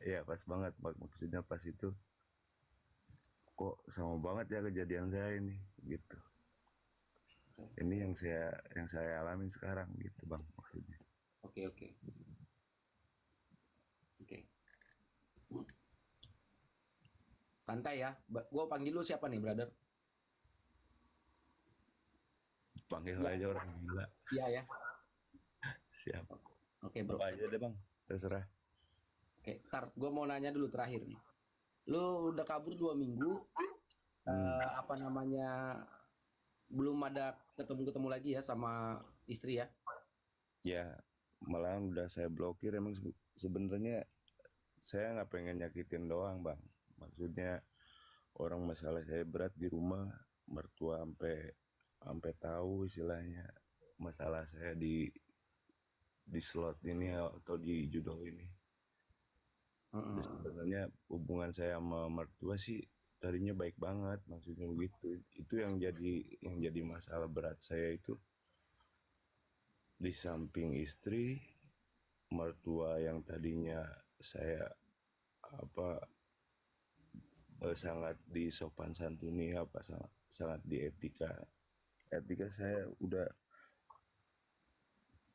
Ya pas banget maksudnya pas itu. Kok sama banget ya kejadian saya ini gitu. Ini yang saya alamin sekarang gitu bang maksudnya. Oke. Santai ya. Gua panggil lu siapa nih brother? Panggil aja orang gila. Iya ya. Siap. Oke bro. Apa aja deh bang, terserah. Oke, ntar gue mau nanya dulu terakhir nih. Lu udah kabur 2 minggu, belum ada ketemu lagi ya sama istri ya? Ya, malahan udah saya blokir. Emang sebenarnya saya nggak pengen nyakitin doang bang. Maksudnya orang masalah saya berat di rumah, mertua sampai tahu istilahnya masalah saya di slot ini atau di judul ini. Sebenarnya hubungan saya sama mertua sih tadinya baik banget, maksudnya begitu. Itu yang jadi masalah berat saya itu di samping istri, mertua yang tadinya saya sangat disopan santuni sangat di etika saya udah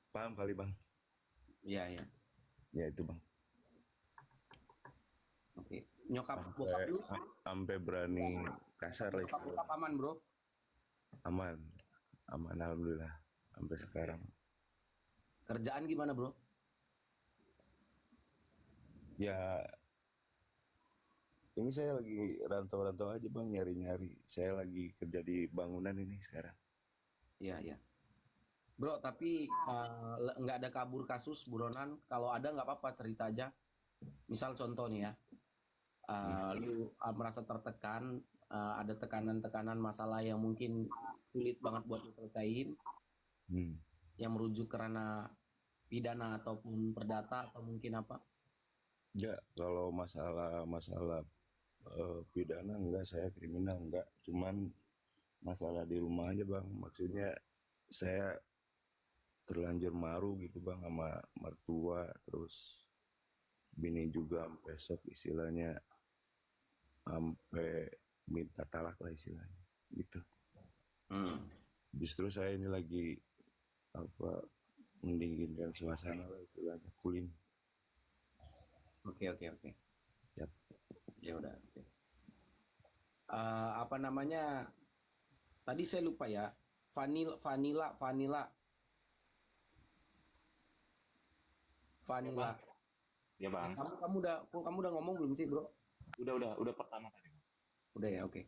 Paham kali bang? Iya, iya. Ya itu bang. Oke. Nyokap bokap Sampai lu, sampai berani kasar lah nyokap istilahnya. bokap aman, Bro. Aman, aman alhamdulillah sampai sekarang. Kerjaan gimana, Bro? Ya ini saya lagi rantau-rantau aja bang, nyari-nyari. Saya lagi kerja di bangunan ini sekarang. Iya, iya. Bro, tapi nggak ada kabur kasus buronan. Kalau ada nggak apa-apa, cerita aja. Misal contoh nih ya, lu merasa tertekan, ada tekanan-tekanan masalah yang mungkin sulit banget buat diselesain, Hmm. yang merujuk karena pidana ataupun perdata atau mungkin apa? Ya kalau masalah pidana enggak, saya kriminal enggak. Cuman masalah di rumah aja bang. Maksudnya saya terlanjur maru gitu bang sama mertua, terus bini juga sampai shock istilahnya, sampai minta talak lah istilahnya gitu. Justru saya ini lagi apa, mendinginkan suasana lah istilahnya, cooling. Oke, oke, oke. Yap. Ya udah. Oke. Apa namanya? Tadi saya lupa ya. Vanilla. Ya bang. Kamu udah ngomong belum sih, Bro? Udah pertama tadi. Udah ya, oke.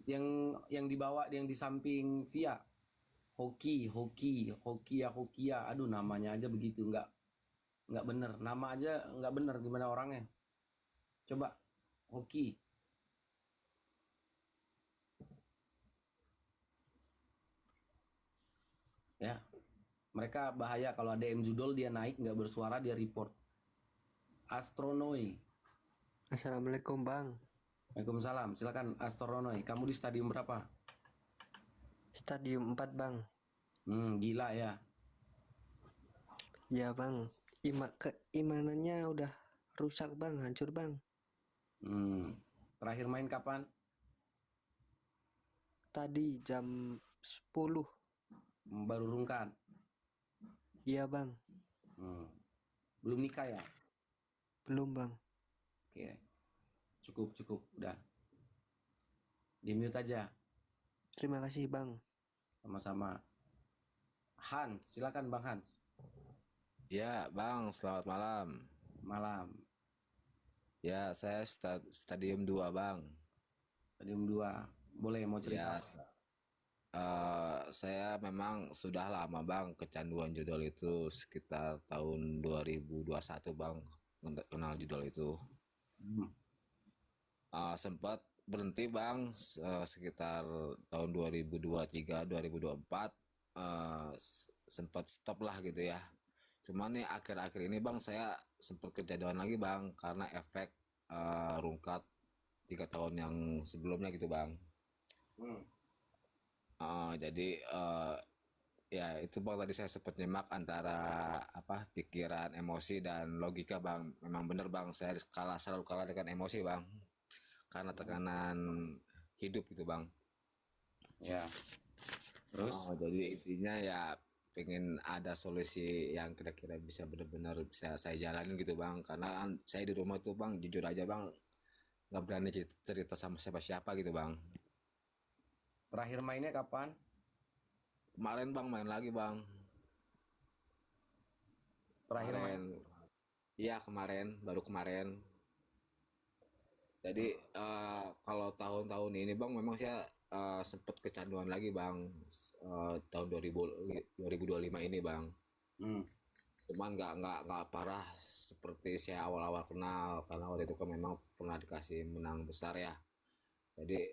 Yang dibawa, yang di samping Via, Hokia. Aduh, namanya aja begitu, nggak bener. Nama aja nggak bener, gimana orangnya? Coba Hoki. Ya, mereka bahaya kalau ada M judul dia naik nggak bersuara dia report. Astronoi. Assalamualaikum bang. Waalaikumsalam. Silakan Astronoi. Kamu di stadium berapa? Stadium 4 bang. Gila ya. Ya bang. Keimanannya udah rusak bang, hancur bang. Terakhir main kapan? Tadi jam 10. Baru rungkat. Iya bang. Belum nikah ya? Belum bang. Oke. Cukup. Udah. Di mute aja. Terima kasih bang. Sama-sama. Hans, silakan Bang Hans. Ya, Bang, selamat malam. Malam. Ya, saya stadium 2, Bang. Stadium 2. Boleh mau cerita? Ya, saya memang sudah lama, Bang, kecanduan judul itu sekitar tahun 2021, Bang, kenal judul itu. Sempat berhenti, Bang, sekitar tahun 2023, 2024, sempat stop lah gitu ya. Cuman nih akhir-akhir ini, Bang, saya sempat kecanduan lagi, Bang, karena efek rungkat 3 tahun yang sebelumnya gitu, Bang. Jadi ya itu Bang, tadi saya sempat nyimak antara pikiran, emosi dan logika, Bang. Memang bener, Bang, saya selalu kalah dengan emosi, Bang, karena tekanan hidup gitu, Bang. Ya. Terus? Jadi intinya ya pengen ada solusi yang kira-kira bisa benar-benar bisa saya jalanin gitu, Bang, karena kan saya di rumah tuh, Bang, jujur aja, Bang, nggak berani cerita sama siapa-siapa gitu, Bang. Terakhir mainnya kapan? Kemarin, Bang, main lagi, Bang. Terakhir main? Iya, baru kemarin. Jadi kalau tahun-tahun ini, Bang, memang saya sempat kecanduan lagi, Bang, tahun 2025 ini, Bang. Cuman nggak parah seperti saya awal-awal kenal, karena waktu itu kan memang pernah dikasih menang besar ya. Jadi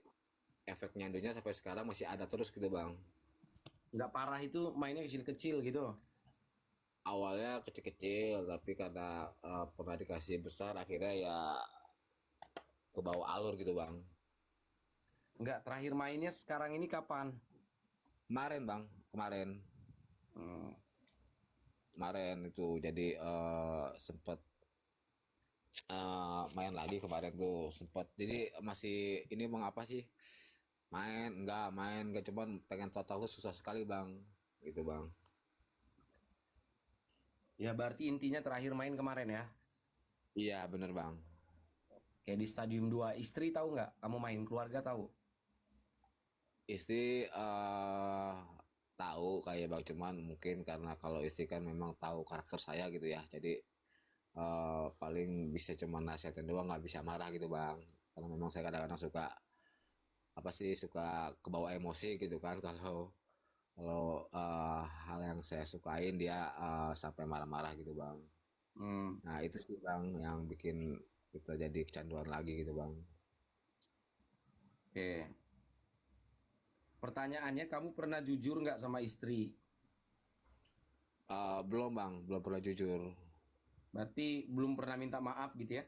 efek nyandunya sampai sekarang masih ada terus gitu, Bang. Nggak parah itu mainnya kecil-kecil gitu? Awalnya kecil-kecil, tapi karena pernah dikasih besar, akhirnya ya ke bawah alur gitu, Bang. Enggak, terakhir mainnya sekarang ini kapan? Kemarin, Bang, kemarin. Kemarin itu jadi sempat main lagi kemarin tuh, sempat. Jadi masih ini, Bang, apa sih? Main enggak, cuman pengen total tuh susah sekali, Bang. Gitu, Bang. Ya berarti intinya terakhir main kemarin ya. Iya bener bang. Kayak di Stadium 2. Istri tahu nggak? Kamu main, keluarga tahu? Istri tahu kayak bang, cuman mungkin karena kalau istri kan memang tahu karakter saya gitu ya, jadi paling bisa cuma nasihatin doang, nggak bisa marah gitu bang, karena memang saya kadang-kadang suka apa sih, suka kebawa emosi gitu kan, kalau kalau hal yang saya sukain dia sampai marah-marah gitu bang. Nah itu sih bang yang bikin kita jadi kecanduan lagi gitu bang. Oke. Pertanyaannya, kamu pernah jujur nggak sama istri? Belum bang, belum pernah jujur. Berarti belum pernah minta maaf gitu ya?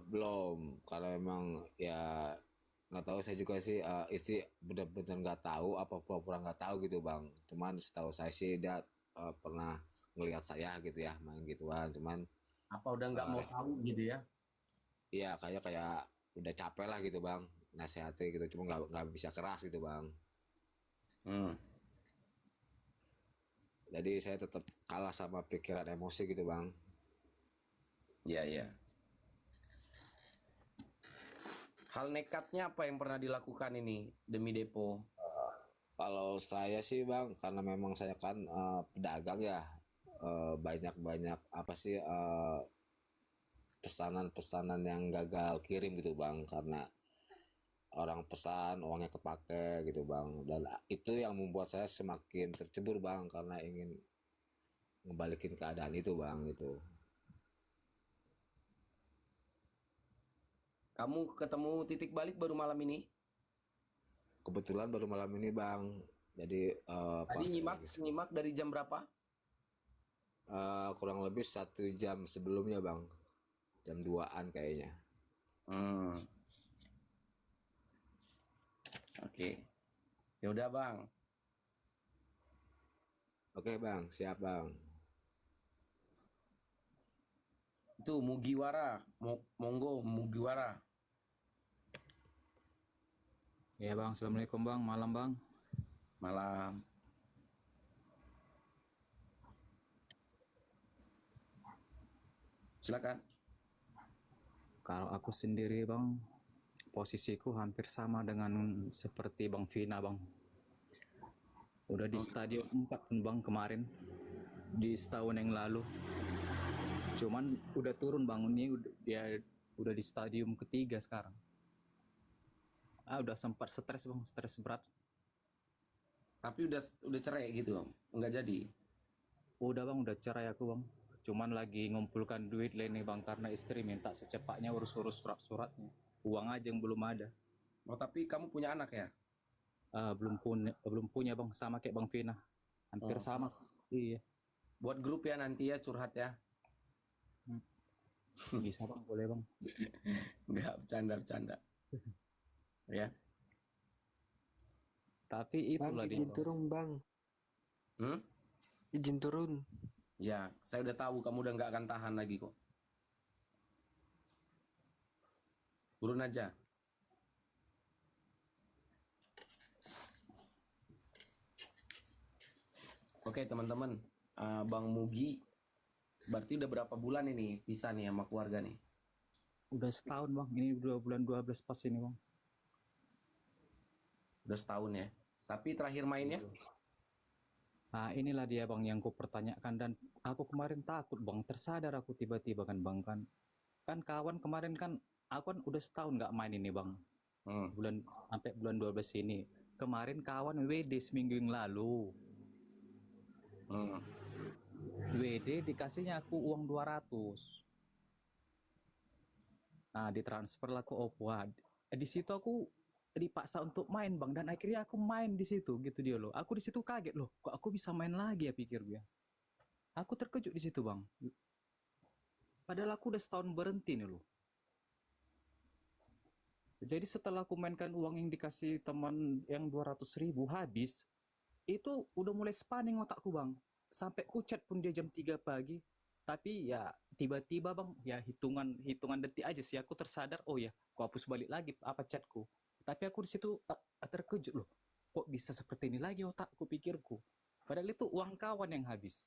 Belum, karena memang ya nggak tahu saya juga sih, istri benar-benar nggak tahu apa pura-pura nggak tahu gitu bang. Cuman setahu saya sih dia pernah ngelihat saya gitu ya main gituan, cuman Apa udah nggak mau tahu gitu ya? iya kayak udah capek lah gitu bang nasihatnya gitu, cuma nggak bisa keras gitu bang. Jadi saya tetap kalah sama pikiran emosi gitu bang. Iya, iya. Hal nekatnya apa yang pernah dilakukan ini demi depo? Kalau saya sih bang, karena memang saya kan pedagang ya, banyak-banyak apa sih pesanan-pesanan yang gagal kirim gitu bang, karena orang pesan uangnya kepake gitu bang, dan itu yang membuat saya semakin tercebur bang, karena ingin ngebalikin keadaan itu bang itu. Kamu ketemu titik balik baru malam ini? Kebetulan baru malam ini bang, jadi Tadi nyimak dari jam berapa? kurang lebih 1 jam sebelumnya bang, jam 2-an kayaknya. Oke. Ya udah bang. Oke bang, siap bang. Itu Mugiwara, monggo Mugiwara. Ya bang, assalamualaikum bang, malam bang. Malam. Silakan. Kalau aku sendiri bang, posisiku hampir sama dengan seperti Bang Vina bang. Udah di stadion 4 pun bang kemarin, di setahun yang lalu. Cuman udah turun bang, ini dia udah di stadium ketiga sekarang. Udah sempat stres bang, stres berat. Tapi udah cerai gitu, nggak jadi? Udah bang, udah cerai aku bang. Cuman lagi ngumpulkan duit nih bang, karena istri minta secepatnya urus-urus surat-suratnya. Uang aja yang belum ada. Oh tapi kamu punya anak ya? Belum punya bang, sama kayak Bang Vina. Hampir sama. Iya. Buat grup ya nanti ya, curhat ya. Bisa bang, boleh bang. Nggak, bercanda. Ya. Bang, Tapi itulah izin turun bang. Izin turun. Ya, saya udah tahu kamu udah nggak akan tahan lagi kok. Turun aja. Oke teman-teman, Bang Mugi, berarti udah berapa bulan ini pisah nih sama keluarga nih? Udah setahun bang, ini 2 bulan 12 pas ini bang. Udah setahun ya. Tapi terakhir mainnya? Nah inilah dia bang yang ku pertanyakan, dan aku kemarin takut bang, tersadar aku tiba-tiba kan bang, kan kawan kemarin kan, aku kan udah setahun nggak main ini bang, sampai bulan 12 ini. Kemarin kawan WD seminggu yang lalu, WD dikasihnya aku uang 200. Nah ditransfer lah ke Oppo. Di situ aku dipaksa untuk main bang, dan akhirnya aku main di situ gitu dia loh. Aku di situ kaget loh, kok aku bisa main lagi ya, pikir gue. Aku terkejut di situ bang. Padahal aku udah setahun berhenti nih loh. Jadi setelah aku mainkan uang yang dikasih teman yang 200.000 habis, itu udah mulai spanning otakku bang. Sampai ku chat pun dia jam 3 pagi. Tapi ya tiba-tiba bang, ya hitungan detik aja sih aku tersadar, oh ya, aku hapus balik lagi apa chatku. Tapi aku di situ terkejut loh, kok bisa seperti ini lagi otakku, pikirku. Padahal itu uang kawan yang habis.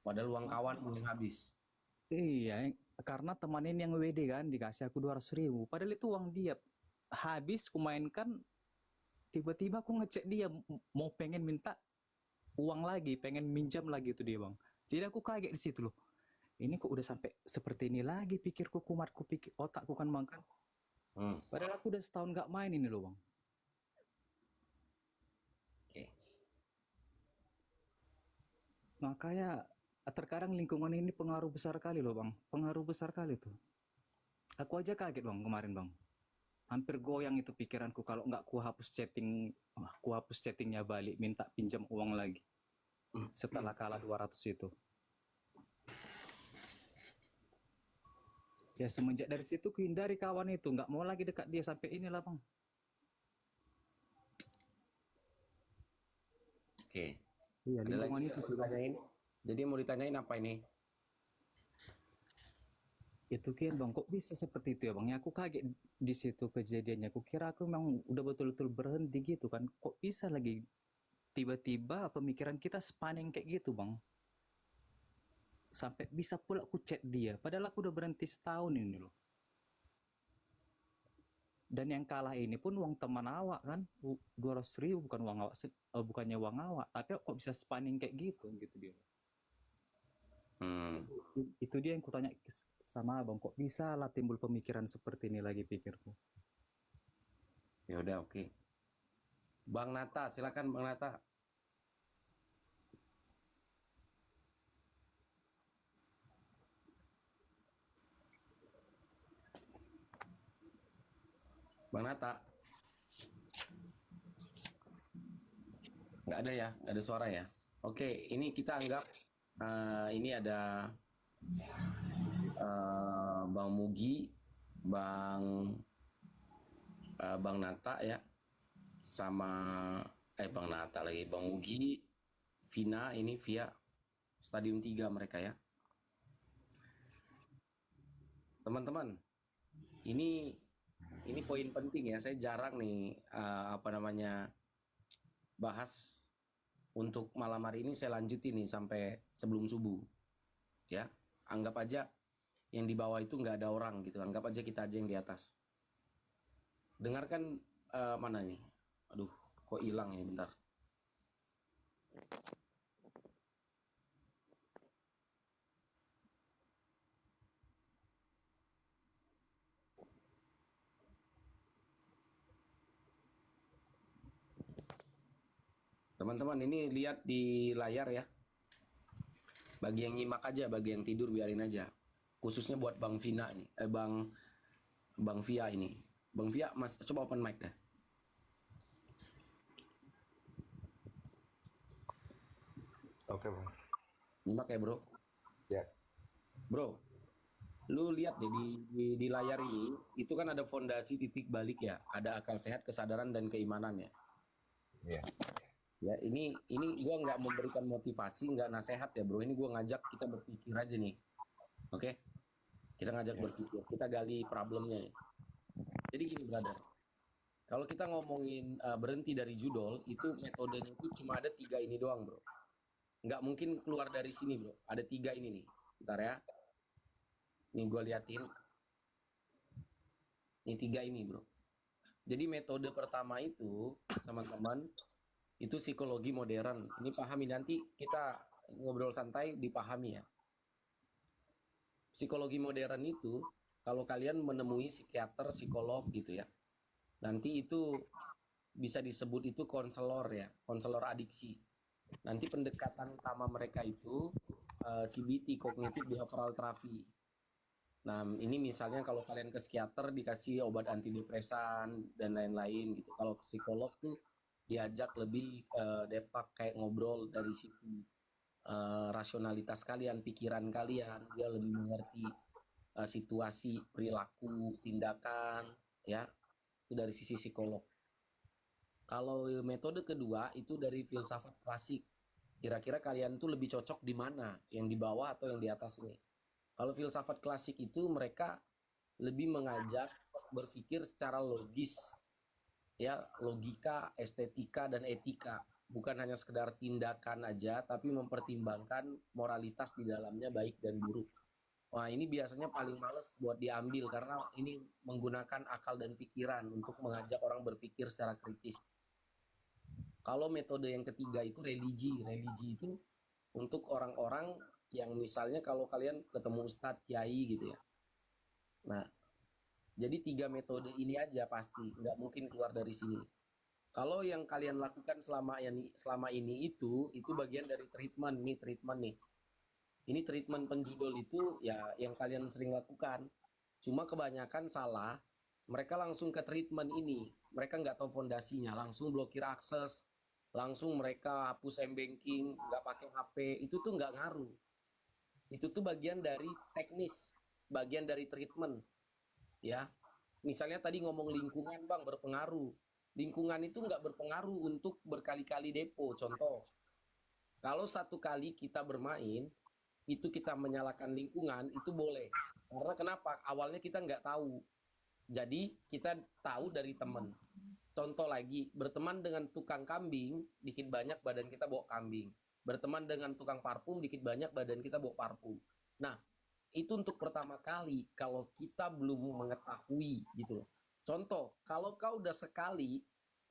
Padahal uang kawan yang habis. Iya, karena teman ini yang WD kan dikasih aku 200.000. Padahal itu uang dia habis ku mainkan. Tiba-tiba aku ngecek dia mau pengen minta uang lagi, pengen minjam lagi itu dia bang. Jadi aku kaget di situ loh. Ini kok udah sampai seperti ini lagi pikirku, kumatku pikir otakku kan bang kan. Padahal aku udah setahun gak main ini loh bang. Makanya terkadang lingkungan ini pengaruh besar kali loh bang, pengaruh besar kali tuh. Aku aja kaget bang kemarin bang, hampir goyang itu pikiranku kalau nggak ku hapus chattingnya balik, minta pinjam uang lagi setelah kalah 200 itu. Ya semenjak dari situ ku hindari kawan itu, nggak mau lagi dekat dia sampai inilah bang. Oke. Iya, Ada lingkungan lagi itu yang sih mau ditanyain? Jadi mau ditanyain apa ini? Itu kan bang, kok bisa seperti itu ya bang? Ya aku kaget di situ kejadiannya. Aku kira aku memang udah betul-betul berhenti gitu kan. Kok bisa lagi tiba-tiba pemikiran kita spanning kayak gitu bang? Sampai bisa pula aku chat dia. Padahal aku udah berhenti setahun ini loh. Dan yang kalah ini pun uang teman awak kan, 200.000 bukan uang awak, bukannya uang awak, tapi kok bisa spanning kayak gitu dia. Itu dia yang kutanya sama abang, kok bisa lah timbul pemikiran seperti ini lagi pikirku. Ya udah oke. Bang Nata, silakan Bang Nata. Bang Nata. Nggak ada ya, nggak ada suara ya. Oke, ini kita anggap ini ada Bang Mugi, Bang Nata ya, sama Bang Nata lagi, Bang Mugi, Vina ini via Stadium 3 mereka ya. Teman-teman, ini poin penting ya. Saya jarang nih bahas untuk malam hari ini. Saya lanjutin nih sampai sebelum subuh ya. Anggap aja yang di bawah itu nggak ada orang gitu, anggap aja kita aja yang di atas. Dengarkan mana nih, aduh kok hilang ini, bentar. Teman-teman ini lihat di layar ya. Bagi yang nyimak aja, bagi yang tidur biarin aja. Khususnya buat Bang Vina nih, Bang Via ini. Bang Via, Mas coba open mic dah. Oke bang. Nyimak ya bro. Ya. Bro, lu lihat deh di layar ini, itu kan ada fondasi titik balik ya. Ada akal sehat, kesadaran dan keimanan ya. Iya. Ya ini gua nggak memberikan motivasi, nggak nasihat ya bro. Ini gua ngajak kita berpikir aja nih. Oke? Kita ngajak berpikir, kita gali problemnya nih. Jadi gini brother, kalau kita ngomongin berhenti dari judul, itu metodenya itu cuma ada 3 ini doang bro. Nggak mungkin keluar dari sini bro. Ada 3 ini nih. Bentar ya. Nih gua liatin. Ini 3 ini bro. Jadi metode pertama itu teman-teman, itu psikologi modern. Ini pahami, nanti kita ngobrol santai dipahami ya. Psikologi modern itu kalau kalian menemui psikiater, psikolog gitu ya, nanti itu bisa disebut itu konselor ya, konselor adiksi. Nanti pendekatan utama mereka itu CBT, cognitive behavioral therapy. Nah ini misalnya kalau kalian ke psikiater dikasih obat antidepresan dan lain-lain gitu. Kalau psikolog tuh diajak lebih depak, kayak ngobrol dari sisi rasionalitas kalian, pikiran kalian, dia lebih mengerti situasi, perilaku, tindakan ya, itu dari sisi psikolog. Kalau metode kedua itu dari filsafat klasik. Kira-kira kalian tuh lebih cocok di mana, yang di bawah atau yang di atas ini? Kalau filsafat klasik itu mereka lebih mengajak berpikir secara logis ya, logika, estetika dan etika. bukan hanya sekedar tindakan aja, tapi mempertimbangkan moralitas di dalamnya baik dan buruk. Wah, ini biasanya paling males buat diambil karena ini menggunakan akal dan pikiran untuk mengajak orang berpikir secara kritis. Kalau metode yang ketiga itu religi. Religi itu untuk orang-orang yang misalnya kalau kalian ketemu ustadz, kiai gitu ya. Nah, jadi 3 metode ini aja pasti, nggak mungkin keluar dari sini. Kalau yang kalian lakukan selama ini itu bagian dari treatment nih. Ini treatment penjudol itu ya yang kalian sering lakukan. Cuma kebanyakan salah, mereka langsung ke treatment ini. Mereka nggak tahu fondasinya, langsung blokir akses, langsung mereka hapus m-banking, nggak pakai HP, itu tuh nggak ngaruh. Itu tuh bagian dari teknis, bagian dari treatment. Ya, misalnya tadi ngomong lingkungan bang berpengaruh. Lingkungan itu nggak berpengaruh untuk berkali-kali depo. Contoh, kalau 1 kali kita bermain, itu kita menyalakan lingkungan, itu boleh. Karena kenapa? Awalnya kita nggak tahu. Jadi kita tahu dari teman. Contoh lagi, berteman dengan tukang kambing, dikit banyak badan kita bawa kambing. Berteman dengan tukang parfum, dikit banyak badan kita bawa parfum. Nah, itu untuk pertama kali kalau kita belum mengetahui gitu loh. Contoh, kalau kau udah sekali,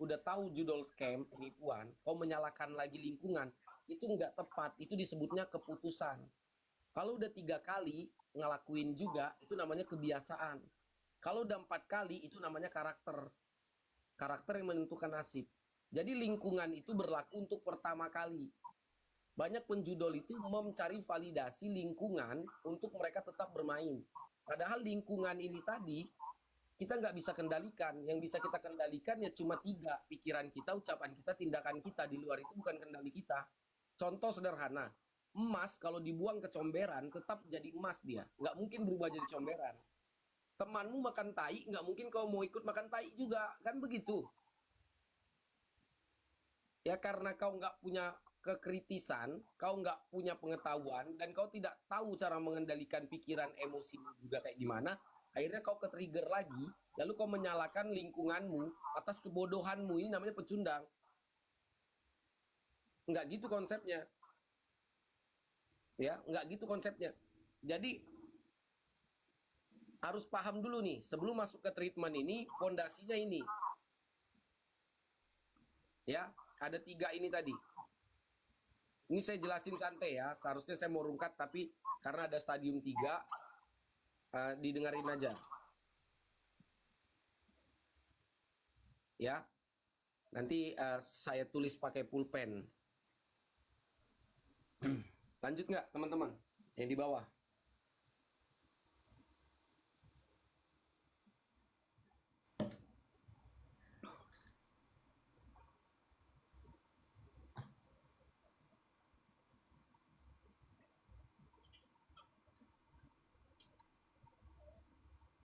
udah tahu judul scam, penipuan, kau menyalahkan lagi lingkungan, itu nggak tepat, itu disebutnya keputusan. Kalau udah 3 kali ngelakuin juga, itu namanya kebiasaan. Kalau udah 4 kali, itu namanya karakter. Karakter yang menentukan nasib. Jadi lingkungan itu berlaku untuk pertama kali. Banyak penjudol itu mencari validasi lingkungan untuk mereka tetap bermain. Padahal lingkungan ini tadi, kita nggak bisa kendalikan. Yang bisa kita kendalikan ya cuma 3. Pikiran kita, ucapan kita, tindakan kita. Di luar itu bukan kendali kita. Contoh sederhana, emas kalau dibuang ke comberan tetap jadi emas dia. Nggak mungkin berubah jadi comberan. Temanmu makan tai, nggak mungkin kau mau ikut makan tai juga. Kan begitu. Ya karena kau nggak punya kekritisan, kau nggak punya pengetahuan, dan kau tidak tahu cara mengendalikan pikiran, emosi juga kayak gimana, akhirnya kau ke-trigger lagi, lalu kau menyalahkan lingkunganmu atas kebodohanmu. Ini namanya pecundang. Nggak gitu konsepnya. Ya, nggak gitu konsepnya. Jadi harus paham dulu nih, sebelum masuk ke treatment ini, fondasinya ini. Ya, ada 3 ini tadi. Ini saya jelasin santai ya, seharusnya saya mau rungkat, tapi karena ada stadium 3, didengarin aja. Ya, nanti saya tulis pakai pulpen. Lanjut nggak teman-teman yang di bawah?